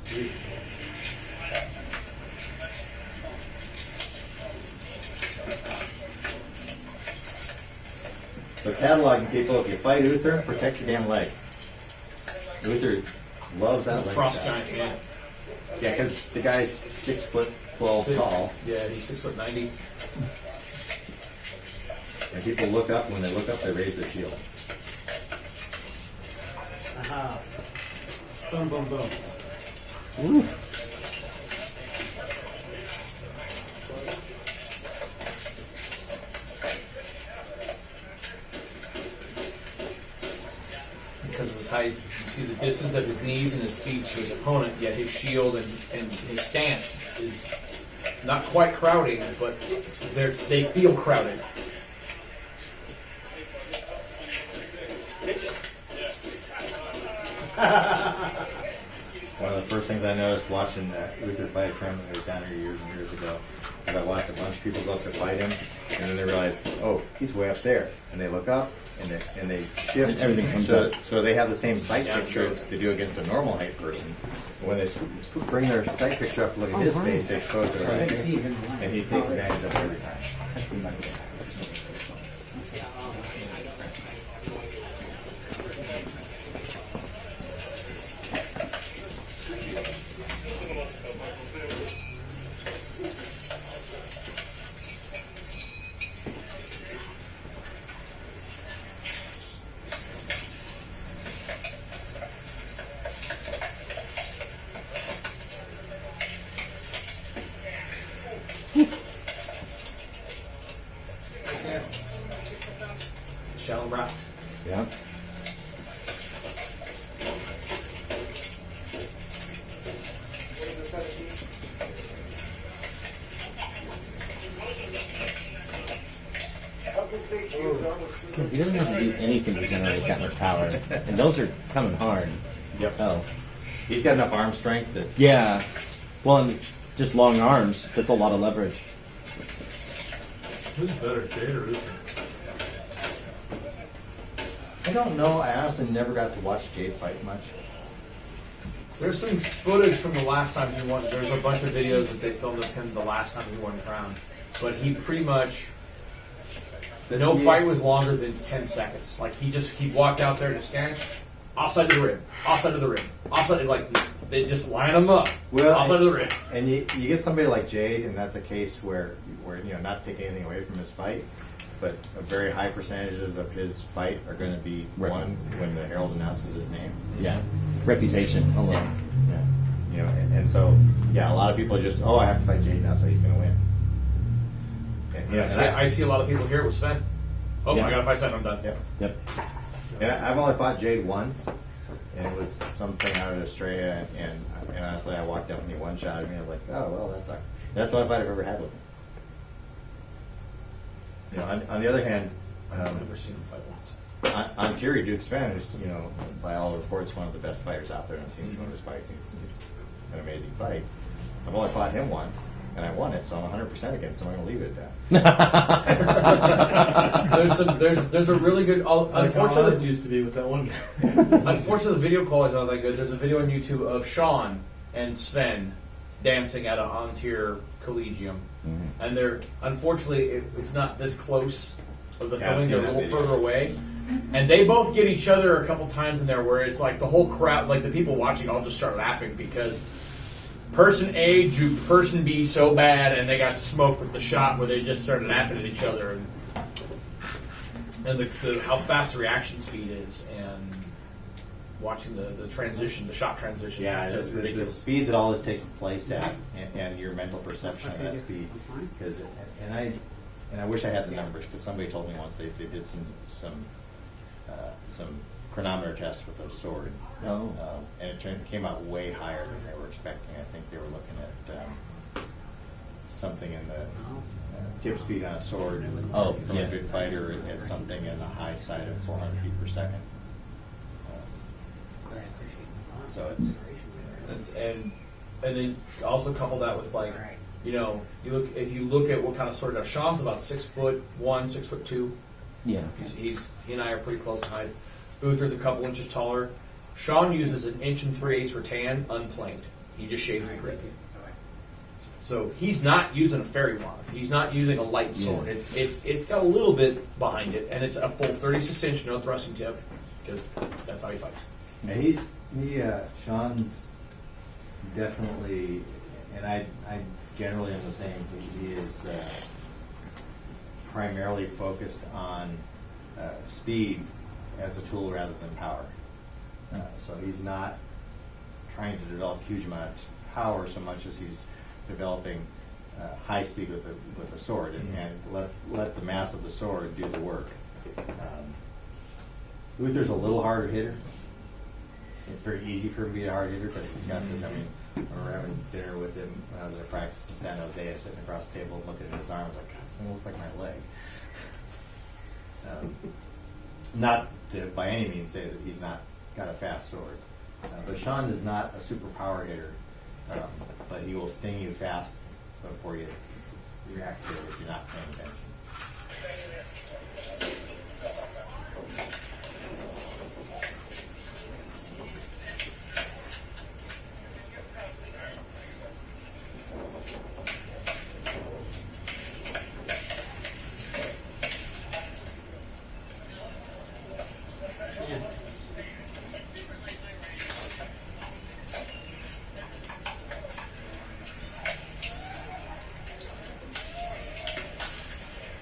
S1: So cataloging people, if you fight Uther, protect your damn leg. Uther loves that leg
S6: Frost
S1: shot.
S6: giant, man.
S1: Yeah, because the guy's 6'12" tall,
S6: Yeah, he's 6'90".
S1: and people look up. When they look up, they raise their shield.
S4: Aha. Boom, boom, boom.
S2: Ooh.
S6: Because of his height, you can see the distance of his knees and his feet to his opponent, yet his shield and his stance is not quite crowding, but they feel crowded.
S1: One of the first things I noticed watching Uther fight a tournament that was down here years and years ago is I watched a bunch of people go up to fight him, and then they realize, oh, he's way up there, and they look up and they shift.
S2: And everything comes
S1: so,
S2: up.
S1: so they have the same sight
S6: Yeah,
S1: picture
S6: sure.
S1: they do against a normal height person. And when they bring their sight picture up to look at his face, they expose their legs, and he takes advantage of it every time.
S6: Shallow brow.
S1: Yeah.
S2: He doesn't have to do anything to generate that much power, and those are coming hard.
S1: Yep.
S2: Oh,
S1: He's got enough arm strength that
S2: yeah. Well, and just long arms. That's a lot of leverage.
S6: Who's better, Jade or Uther?
S1: I don't know. I honestly never got to watch Jade fight much.
S6: There's some footage from the last time he won. There's a bunch of videos that they filmed of him the last time he won Crown. But he pretty much, no fight was longer than 10 seconds. Like he walked out there in his stance, offside of the rim, offside of the rim, offside, like they just line him up,
S1: Well,
S6: offside of the rim.
S1: And you get somebody like Jade, and that's a case where not to take anything away from his fight, but a very high percentages of his fight are going to be
S2: Right.
S1: won when the herald announces his name.
S2: Yeah. Reputation alone.
S1: Yeah. And so a lot of people are just, oh, I have to fight Jade now, so he's going to win. And,
S6: I see a lot of people here with Sven. Oh,
S2: Yeah.
S6: I gotta fight Sven, I'm done.
S1: Yep.
S2: Yep.
S1: And I've only fought Jade once, and it was something out of Estrella, and honestly, I walked up and he one-shotted me. I was like, oh, well, that's the only fight I've ever had with him. On the other hand,
S6: I've never seen him fight once.
S1: on Jerry Duke's fan, who's, you know, by all reports, one of the best fighters out there. I've seen some of his fights. He's an amazing fight. I've only fought him once, and I won it, so I'm 100% against him. I'm going to leave it at that.
S6: There's a really good. Unfortunately,
S5: Oz used to be with that one guy.
S6: unfortunately, the video quality's not that good. There's a video on YouTube of Sean and Sven dancing at an on-tier Collegium, and they're unfortunately it's not this close of the
S1: Yeah, I've
S6: filming.
S1: seen
S6: They're a
S1: that
S6: little
S1: video.
S6: further away, and they both get each other a couple times in there where it's like the whole crowd, like the people watching, all just start laughing because person A drew person B so bad, and they got smoked with the shot where they just started laughing at each other, and the how fast the reaction speed is, and watching the transition, the shot transition,
S1: Yeah,
S6: is just
S1: the
S6: ridiculous.
S1: speed that all this takes place at, and your mental perception of
S4: Okay,
S1: that
S4: yeah,
S1: speed.
S4: I'm fine.
S1: Because, and I wish I had the numbers, because somebody told me once they did some chronometer tests with a sword.
S2: Oh.
S1: And it came out way higher than they were expecting. I think they were looking at something in the tip speed on a sword
S2: Oh,
S1: from
S2: yeah.
S1: a good fighter at something in the high side of 400 feet per second.
S4: But I appreciate the
S1: So
S4: thought.
S1: it's-
S6: And then also couple that with like,
S4: Right.
S6: you know, if you look at what kind of sword. Now Sean's about 6'1", 6'2".
S2: Yeah.
S6: He and I are pretty close in height. Uther's a couple inches taller. Sean uses an 1 3/8 rattan unplaned. He just shaves the grit. So he's not using a fairy wand. He's not using a light sword.
S2: Yeah.
S6: It's got a little bit behind it, and it's a full 36-inch, no thrusting tip, because that's how he fights.
S1: And Sean's definitely, and I generally am the same. He is primarily focused on speed as a tool rather than power. So he's not trying to develop huge amount of power so much as he's developing high speed with a sword, and let the mass of the sword do the work. Uther's a little harder hitter. It's very easy for him to be a hard hitter because he's got this. I mean, when we were having dinner with him when I was at practice in San Jose, I was sitting across the table looking at his arm. I was like, God, it looks like my leg. Not to by any means say that he's not got a fast sword, but Sean is not a super power hitter, but he will sting you fast before you react to it if you're not paying attention.
S4: Yeah.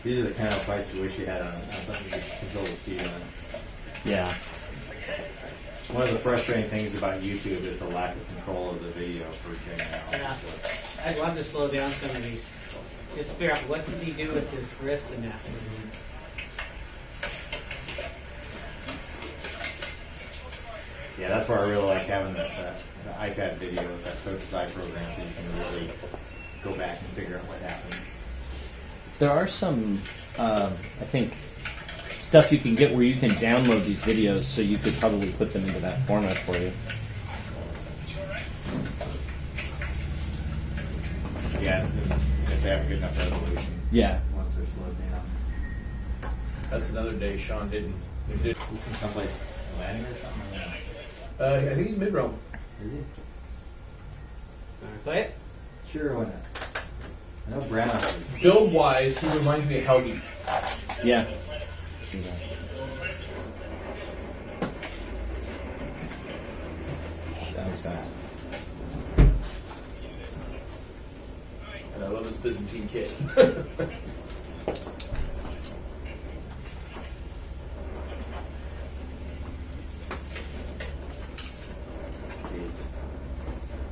S1: These are the kind of fights you wish you had on something you could control the speed on.
S2: Yeah.
S1: One of the frustrating things about YouTube is the lack of control of the video for doing
S4: Yeah.
S1: that.
S4: I'd love to slow down some of these. Just to figure out what did he do with his wrist and that.
S1: Yeah, that's where I really like having the iPad video with that Coach's Eye program, so you can really go back and figure out what happened.
S2: There are some, I think, stuff you can get where you can download these videos, so you could probably put them into that format for you.
S1: Yeah, if they have a good enough resolution.
S2: Yeah.
S1: Once they're slowed down.
S6: That's another day Sean didn't. He did.
S1: Someplace landing or something?
S6: I think he's mid-roam.
S1: Is he?
S4: Want to play it?
S1: Sure, why not? I know Brown is.
S6: Build-wise, he reminds me of Helgi.
S2: Yeah. See that. That was fast.
S6: And I love his Byzantine kid.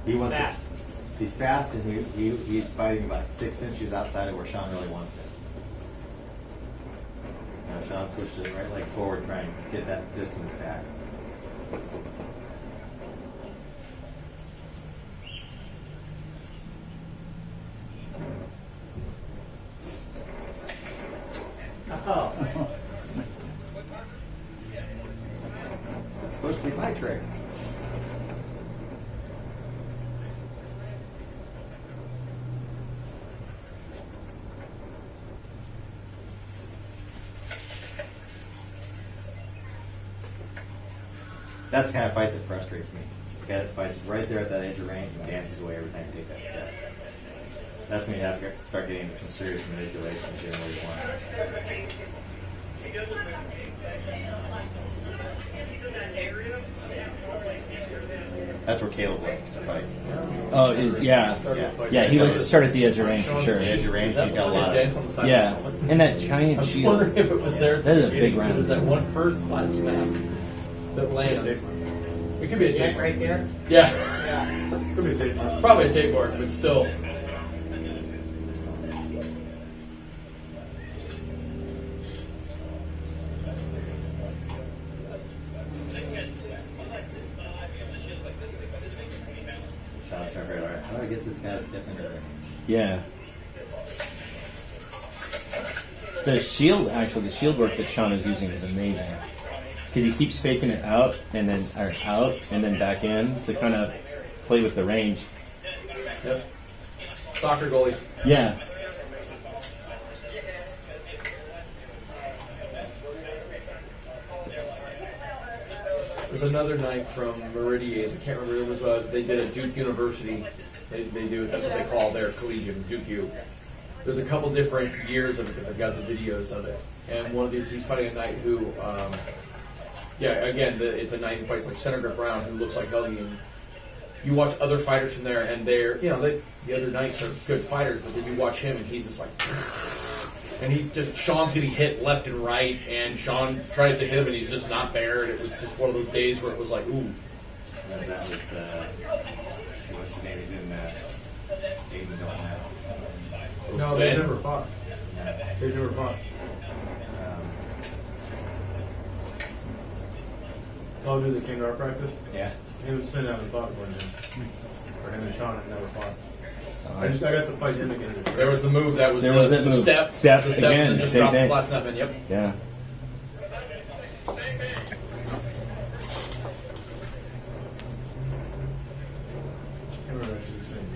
S1: He wants
S4: Fast.
S1: He's fast, and he's fighting about 6 inches outside of where Sean really wants it. Now Sean pushed his right leg forward, trying to get that distance back.
S4: Oh.
S1: supposed to be my trick. That's the kind of fight that frustrates me. The guy that fights right there at that edge of range and dances away every time you take that step. That's when you have to start getting into some serious manipulation and getting what you want. That's where Caleb likes to fight.
S2: Oh, yeah. Yeah, he likes to start at the edge of range for sure.
S1: The edge of range, he's got a lot of.
S2: Yeah, and that giant
S6: I was
S2: shield.
S6: wondering if it was there.
S2: That is a big
S6: It
S2: round.
S6: was that one first flat snap that lands. It could be a
S4: Yeah,
S6: tape
S4: right there.
S6: Yeah,
S4: Yeah.
S5: Could be a tape mark.
S6: probably a tape mark, but still.
S1: Shots are very hard. How do I get this guy to step into the ring?
S2: Yeah. The shield work that Sean is using is amazing. Because he keeps faking it out and then back in to kind of play with the range.
S6: Yep. Soccer goalie.
S2: Yeah.
S6: There's another night from Meridia's. I can't remember. It was they did at Duke University. They do that's what they call their Collegium, Duke U. There's a couple different years of it that they've got the videos of it. And one of these, he's fighting a knight who, it's a knight who fights like Senator Brown, who looks like Helgi. And you watch other fighters from there, and the other knights are good fighters, but then you watch him, and he's just like, and Sean's getting hit left and right, and Sean tries to hit him, and he's just not there, and it was just one of those days where it was like, ooh.
S1: That was, what's his name? He's in Aiden Dawn now.
S5: No, they never fought. They never fought. I'll do the King Art practice.
S1: Yeah.
S5: Him and Sven haven't fought one day. Or him and Sean have never fought. I got to fight him again.
S6: There was the move. That was
S2: There
S6: the,
S2: was that
S6: the
S2: move.
S6: step.
S2: Step
S6: the step,
S2: again,
S6: and then just
S2: same
S6: drop the
S2: thing.
S6: flat snap in. Yep.
S2: Yeah.
S5: I remember actually his name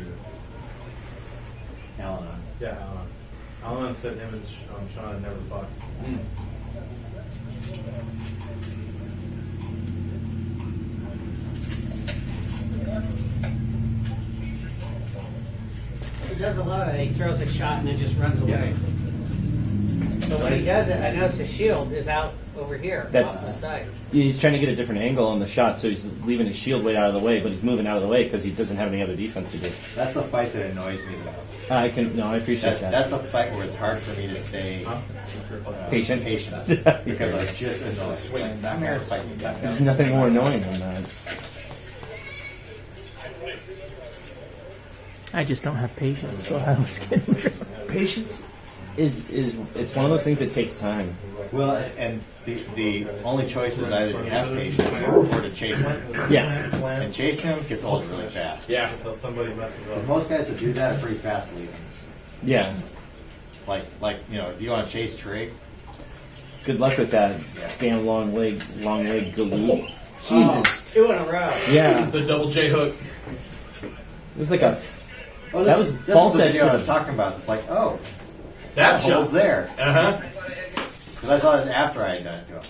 S5: either.
S1: Al-Anon.
S5: Yeah, Alan. Alan said him and Sean had never fought.
S4: He does a lot of it. He throws a shot and then just runs away. So when he does it, I notice the shield is out over here
S2: That's-
S4: off the side.
S2: He's trying to get a different angle on the shot, so he's leaving his shield way out of the way, but he's moving out of the way because he doesn't have any other defense to do.
S1: That's the fight that annoys me the most.
S2: I appreciate
S1: That's
S2: that.
S1: the fight where it's hard for me to stay
S2: Patient.
S1: patient because I just annoy.
S6: Swing.
S1: I'm here to fight you guys.
S2: There's nothing more annoying than that.
S7: I just don't have patience, so I was getting.
S2: Patience is it's one of those things that takes time.
S1: Well, and the only choice is either to have patience or to chase him.
S2: Yeah.
S1: And chase him gets old really fast.
S6: Yeah.
S5: Until somebody messes
S1: Because
S5: up.
S1: most guys that do that are pretty fast leaving.
S2: Yeah.
S1: Like if you want to chase Trig,
S2: Good luck with that damn long leg galoot. Jesus.
S4: 2 in a row.
S2: Yeah.
S6: The double J hook.
S2: It was like a.
S1: oh,
S2: That was
S1: this
S2: ball
S1: is the
S2: edge
S1: video
S2: to
S1: I was
S2: the-
S1: talking about. It's like, oh,
S6: That
S1: that hole's
S6: shot.
S1: there.
S6: Uh huh.
S1: Because I saw this after I had done it to him.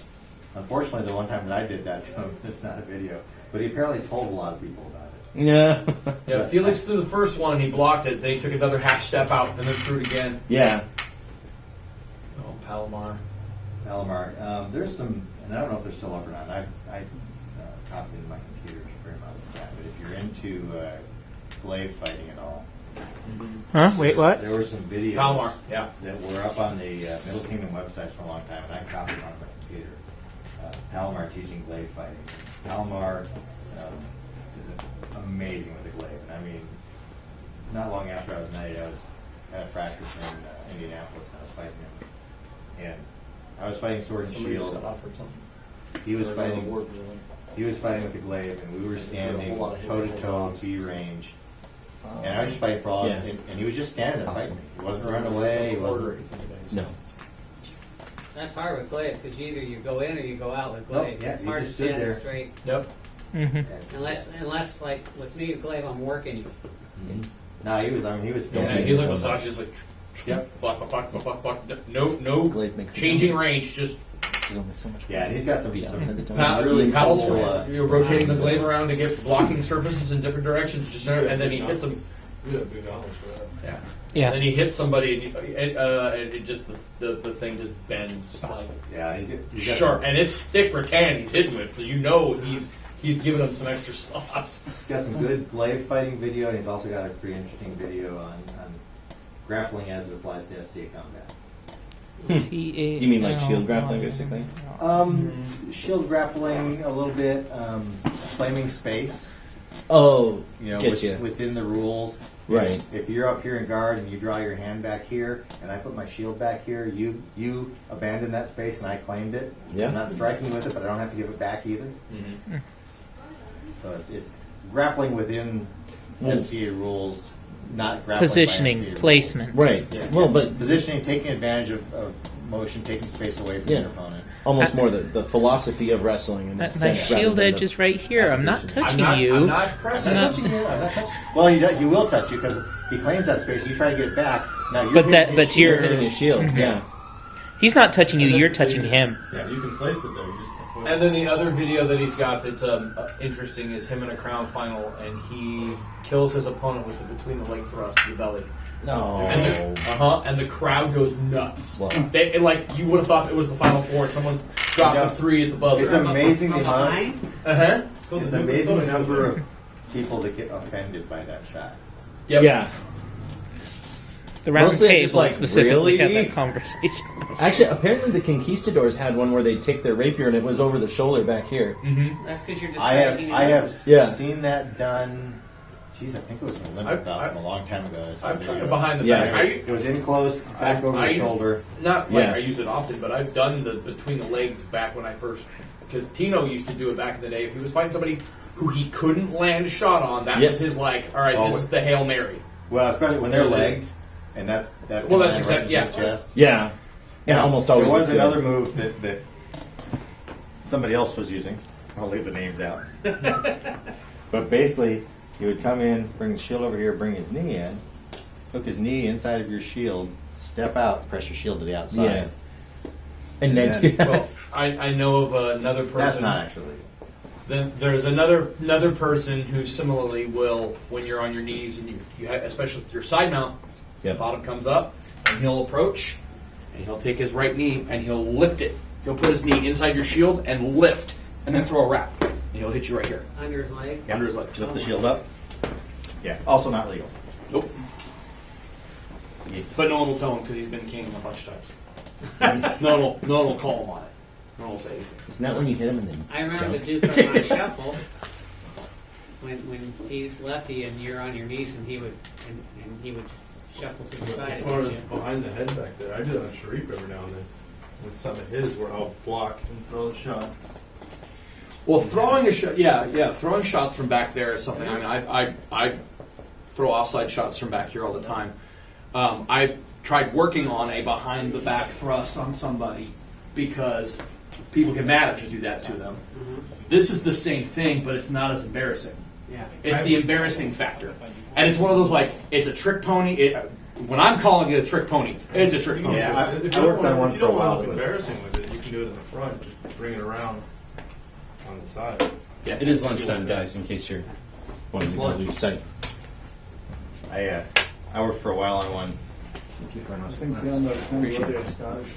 S1: Unfortunately, the one time that I did that to him, it's not a video. But he apparently told a lot of people about it.
S2: Yeah.
S6: Yeah. Felix threw the first one. He blocked it. They took another half step out and then threw it again.
S2: Yeah.
S6: Oh, Palomar.
S1: Alamar, there's some, and I don't know if they're still up or not. I copied in my computer very much of that. But if you're into glaive fighting at all,
S7: Huh? Wait, what?
S1: there were some videos
S6: Palomar. Yeah.
S1: that were up on the Middle Kingdom websites for a long time, and I copied them on my computer. Palomar teaching glaive fighting. Palomar is amazing with the glaive. And I mean, not long after I was knighted, I was at a practice in Indianapolis, and I was fighting him. And I was fighting sword and
S6: Somebody just
S1: shield.
S6: got offered something.
S1: He was
S6: Or
S1: fighting.
S6: award for them.
S1: He was fighting with the glaive, and we were standing
S6: whole lot of
S1: toe to
S6: hit
S1: toe,
S6: rolls.
S1: T range. And I was just fighting for all,
S2: Yeah.
S1: and he was just standing there fighting me. He wasn't running away. He wasn't.
S2: No.
S4: That's hard with glaive because either you go in or you go out with glaive.
S1: Nope, yeah,
S4: it's
S1: you
S4: hard
S1: just
S4: to
S1: stood
S4: stand
S1: there.
S4: straight.
S6: Yep.
S4: Unless like with me with glaive, I'm working you.
S1: No, he was still.
S6: Yeah, he's like massage. He's like,
S1: Yep.
S6: block, block, block, block, block. No
S2: Glaive makes it
S6: changing
S2: down.
S6: range. Just
S2: There's only so much.
S1: Yeah, and he's got
S2: Be outside the
S1: some
S2: door.
S1: really
S6: paddles.
S1: cool.
S6: You're rotating the glaive around to get blocking surfaces in different directions. Just and then he hits them.
S5: We got big knowledge for that.
S6: Yeah.
S7: Yeah.
S6: And then he hits somebody, and it just the thing just bends just like
S1: Yeah, he's got
S6: sharp, and it's thick rattan he's hitting with, so you know he's giving them some extra sauce.
S1: He's got some good glaive fighting video, and he's also got a pretty interesting video on grappling as it applies to SCA combat.
S2: You mean like shield grappling, basically?
S1: Shield grappling a little bit, claiming space.
S2: Oh,
S1: You know,
S2: get you.
S1: within the rules.
S2: Right.
S1: If you're up here in guard and you draw your hand back here, and I put my shield back here, you abandoned that space and I claimed it.
S2: Yeah.
S1: I'm not striking with it, but I don't have to give it back either.
S6: Mm-hmm.
S1: So it's grappling within
S2: Well-
S1: STA rules, not grappling by
S7: Positioning,
S1: STA rules.
S7: placement.
S2: Right.
S1: Yeah.
S2: Well, but
S1: Positioning, taking advantage of motion, taking space away from
S2: Yeah.
S1: your opponent.
S2: almost more the philosophy of wrestling. In that
S7: My
S2: sense, rather
S7: shield
S2: than
S7: edge
S2: the
S7: is right here. I'm not
S2: application.
S7: touching you.
S6: I'm not pressing.
S7: I'm not-
S1: Touching you, I'm not touching. Well, he will touch you because he claims that space. You try to get it back. Now you're
S7: But
S1: hitting
S7: that-
S1: his
S7: but
S1: shield.
S2: You're hitting his shield. Yeah.
S7: He's not touching you. You're touching him.
S5: Yeah, you can place it there. You just can't
S6: And then the other video that he's got that's interesting is him in a crown final, and he kills his opponent with a between the leg thrust to the belly.
S2: No.
S6: And the crowd goes nuts.
S2: Wow.
S6: They, like you would have thought it was the final four. Someone's dropped
S1: Yeah.
S6: a 3 at the buzzer.
S1: It's amazing the
S4: From
S1: amount.
S4: behind?
S1: It's amazing the number of people that get offended by that shot.
S6: Yep.
S2: Yeah.
S7: The round
S2: Mostly I
S7: table
S2: just like,
S7: specifically had
S2: really?
S7: that conversation.
S2: Actually, apparently the conquistadors had one where they take their rapier and it was over the shoulder back here.
S6: Mm-hmm.
S4: That's because you're just
S1: I have
S2: Yeah.
S1: seen that done. Geez, I think it was an Olympic bout from a long time ago. I saw a
S6: I've tried
S1: video.
S6: it behind the
S2: Yeah.
S6: back.
S1: It was in close, back over the shoulder.
S6: Not like
S2: Yeah.
S6: I use it often, but I've done the between the legs back when I first. Because Tino used to do it back in the day. If he was fighting somebody who he couldn't land a shot on, that
S2: Yep.
S6: was his like. All right,
S1: Oh,
S6: this is the Hail Mary.
S1: Well, especially when they're legged, and that's
S6: Well,
S1: gonna
S6: that's
S1: land
S6: exactly-
S1: right in the
S6: yeah.
S1: chest.
S2: Yeah. And almost always.
S1: There was
S2: looked good.
S1: another move that somebody else was using. I'll leave the names out. But basically, he would come in, bring the shield over here, bring his knee in, hook his knee inside of your shield, step out, press your shield to the outside.
S2: Yeah. And then,
S1: And then-
S6: Well, I know of another person.
S1: That's not actually.
S6: Then there's another person who similarly will, when you're on your knees and you have, especially with your side mount,
S2: Yep.
S6: bottom comes up, and he'll approach, and he'll take his right knee and he'll lift it. He'll put his knee inside your shield and lift, and then throw a wrap, and he'll hit you right here
S4: under his leg.
S1: Yeah.
S6: under his leg.
S1: Lift the shield up. Yeah. Also not legal.
S6: Nope.
S1: Yeah.
S6: But no one will tell him because he's been king a bunch of times. no one will call him on it. No one will say anything.
S2: Isn't that when you hit him and then
S4: I remember
S2: jump?
S4: the Duke on my shuffle when he's lefty and you're on your knees and he would shuffle to the side.
S5: As
S4: and
S5: far as
S4: hit you.
S5: behind the head back there, I do that on Sharif every now and then. With some of his, where I'll block and throw the shot.
S6: Well, throwing a shot, yeah, throwing shots from back there is something. I mean, I throw offside shots from back here all the time. I tried working on a behind the back thrust on somebody because people get mad if you do that to them. This is the same thing, but it's not as embarrassing.
S4: Yeah.
S6: It's the embarrassing factor, and it's one of those like it's a trick pony. When I'm calling it a trick pony, it's a trick pony.
S1: Yeah,
S5: If you
S1: I
S5: don't
S1: worked on
S5: wanna-
S1: one
S5: if you
S1: for a
S5: don't
S1: while
S5: wanna
S1: that
S5: look
S1: was.
S5: embarrassing with it. You can do it in the front. Just bring it around on the side.
S6: Yeah.
S2: It is lunchtime, guys, in case you're wanting to lose sight.
S1: I worked for a while on one. Appreciate it.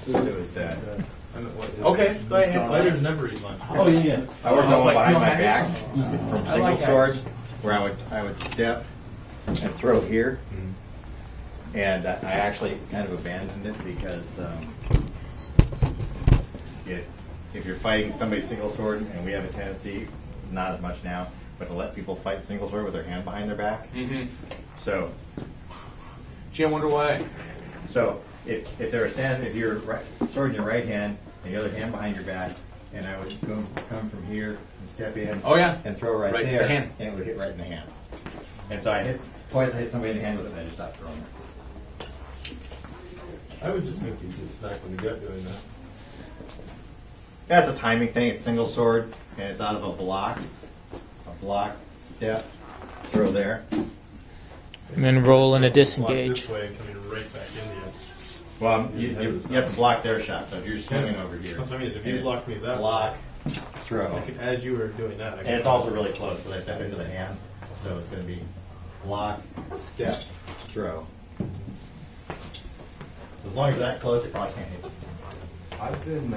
S1: It was
S6: Okay, go ahead.
S5: Fighters never eat lunch.
S2: Oh, yeah.
S1: I worked
S6: I was
S1: on one
S6: like,
S1: behind
S6: no,
S1: my
S6: I
S1: back
S6: hate
S1: from
S6: I
S1: single
S6: like
S1: sword,
S6: axe.
S1: where I would step and throw here, and I actually kind of abandoned it because if you're fighting somebody single sword, and we have a tendency, not as much now, but to let people fight single sword with their hand behind their back.
S6: Mm-hmm.
S1: So
S6: Gee, I wonder why.
S1: if they're standing, if you're sword in your right hand and the other hand behind your back, and I would come from here and step in.
S6: Oh, yeah.
S1: And throw right
S6: Right to
S1: there,
S6: the hand.
S1: and it would hit right in the hand. And so I hit somebody in the hand with it, and I just stopped throwing it.
S5: I would just think you just smack when you gut doing that.
S1: That's a timing thing. It's single sword, and it's out of a block, step, throw there.
S7: And then roll and a
S5: Block
S7: disengage.
S5: this way and coming right back into you.
S1: Well, you have to block their shot. So if you're swinging over here,
S5: That's what I mean. If
S1: and
S5: you
S1: it's
S5: block me that
S1: block, throw,
S5: I could, as you were doing that, I
S1: and it's also really close because I step into the hand, so it's going to be block, step, throw. So as long as that close, it probably can't hit you.
S3: I've been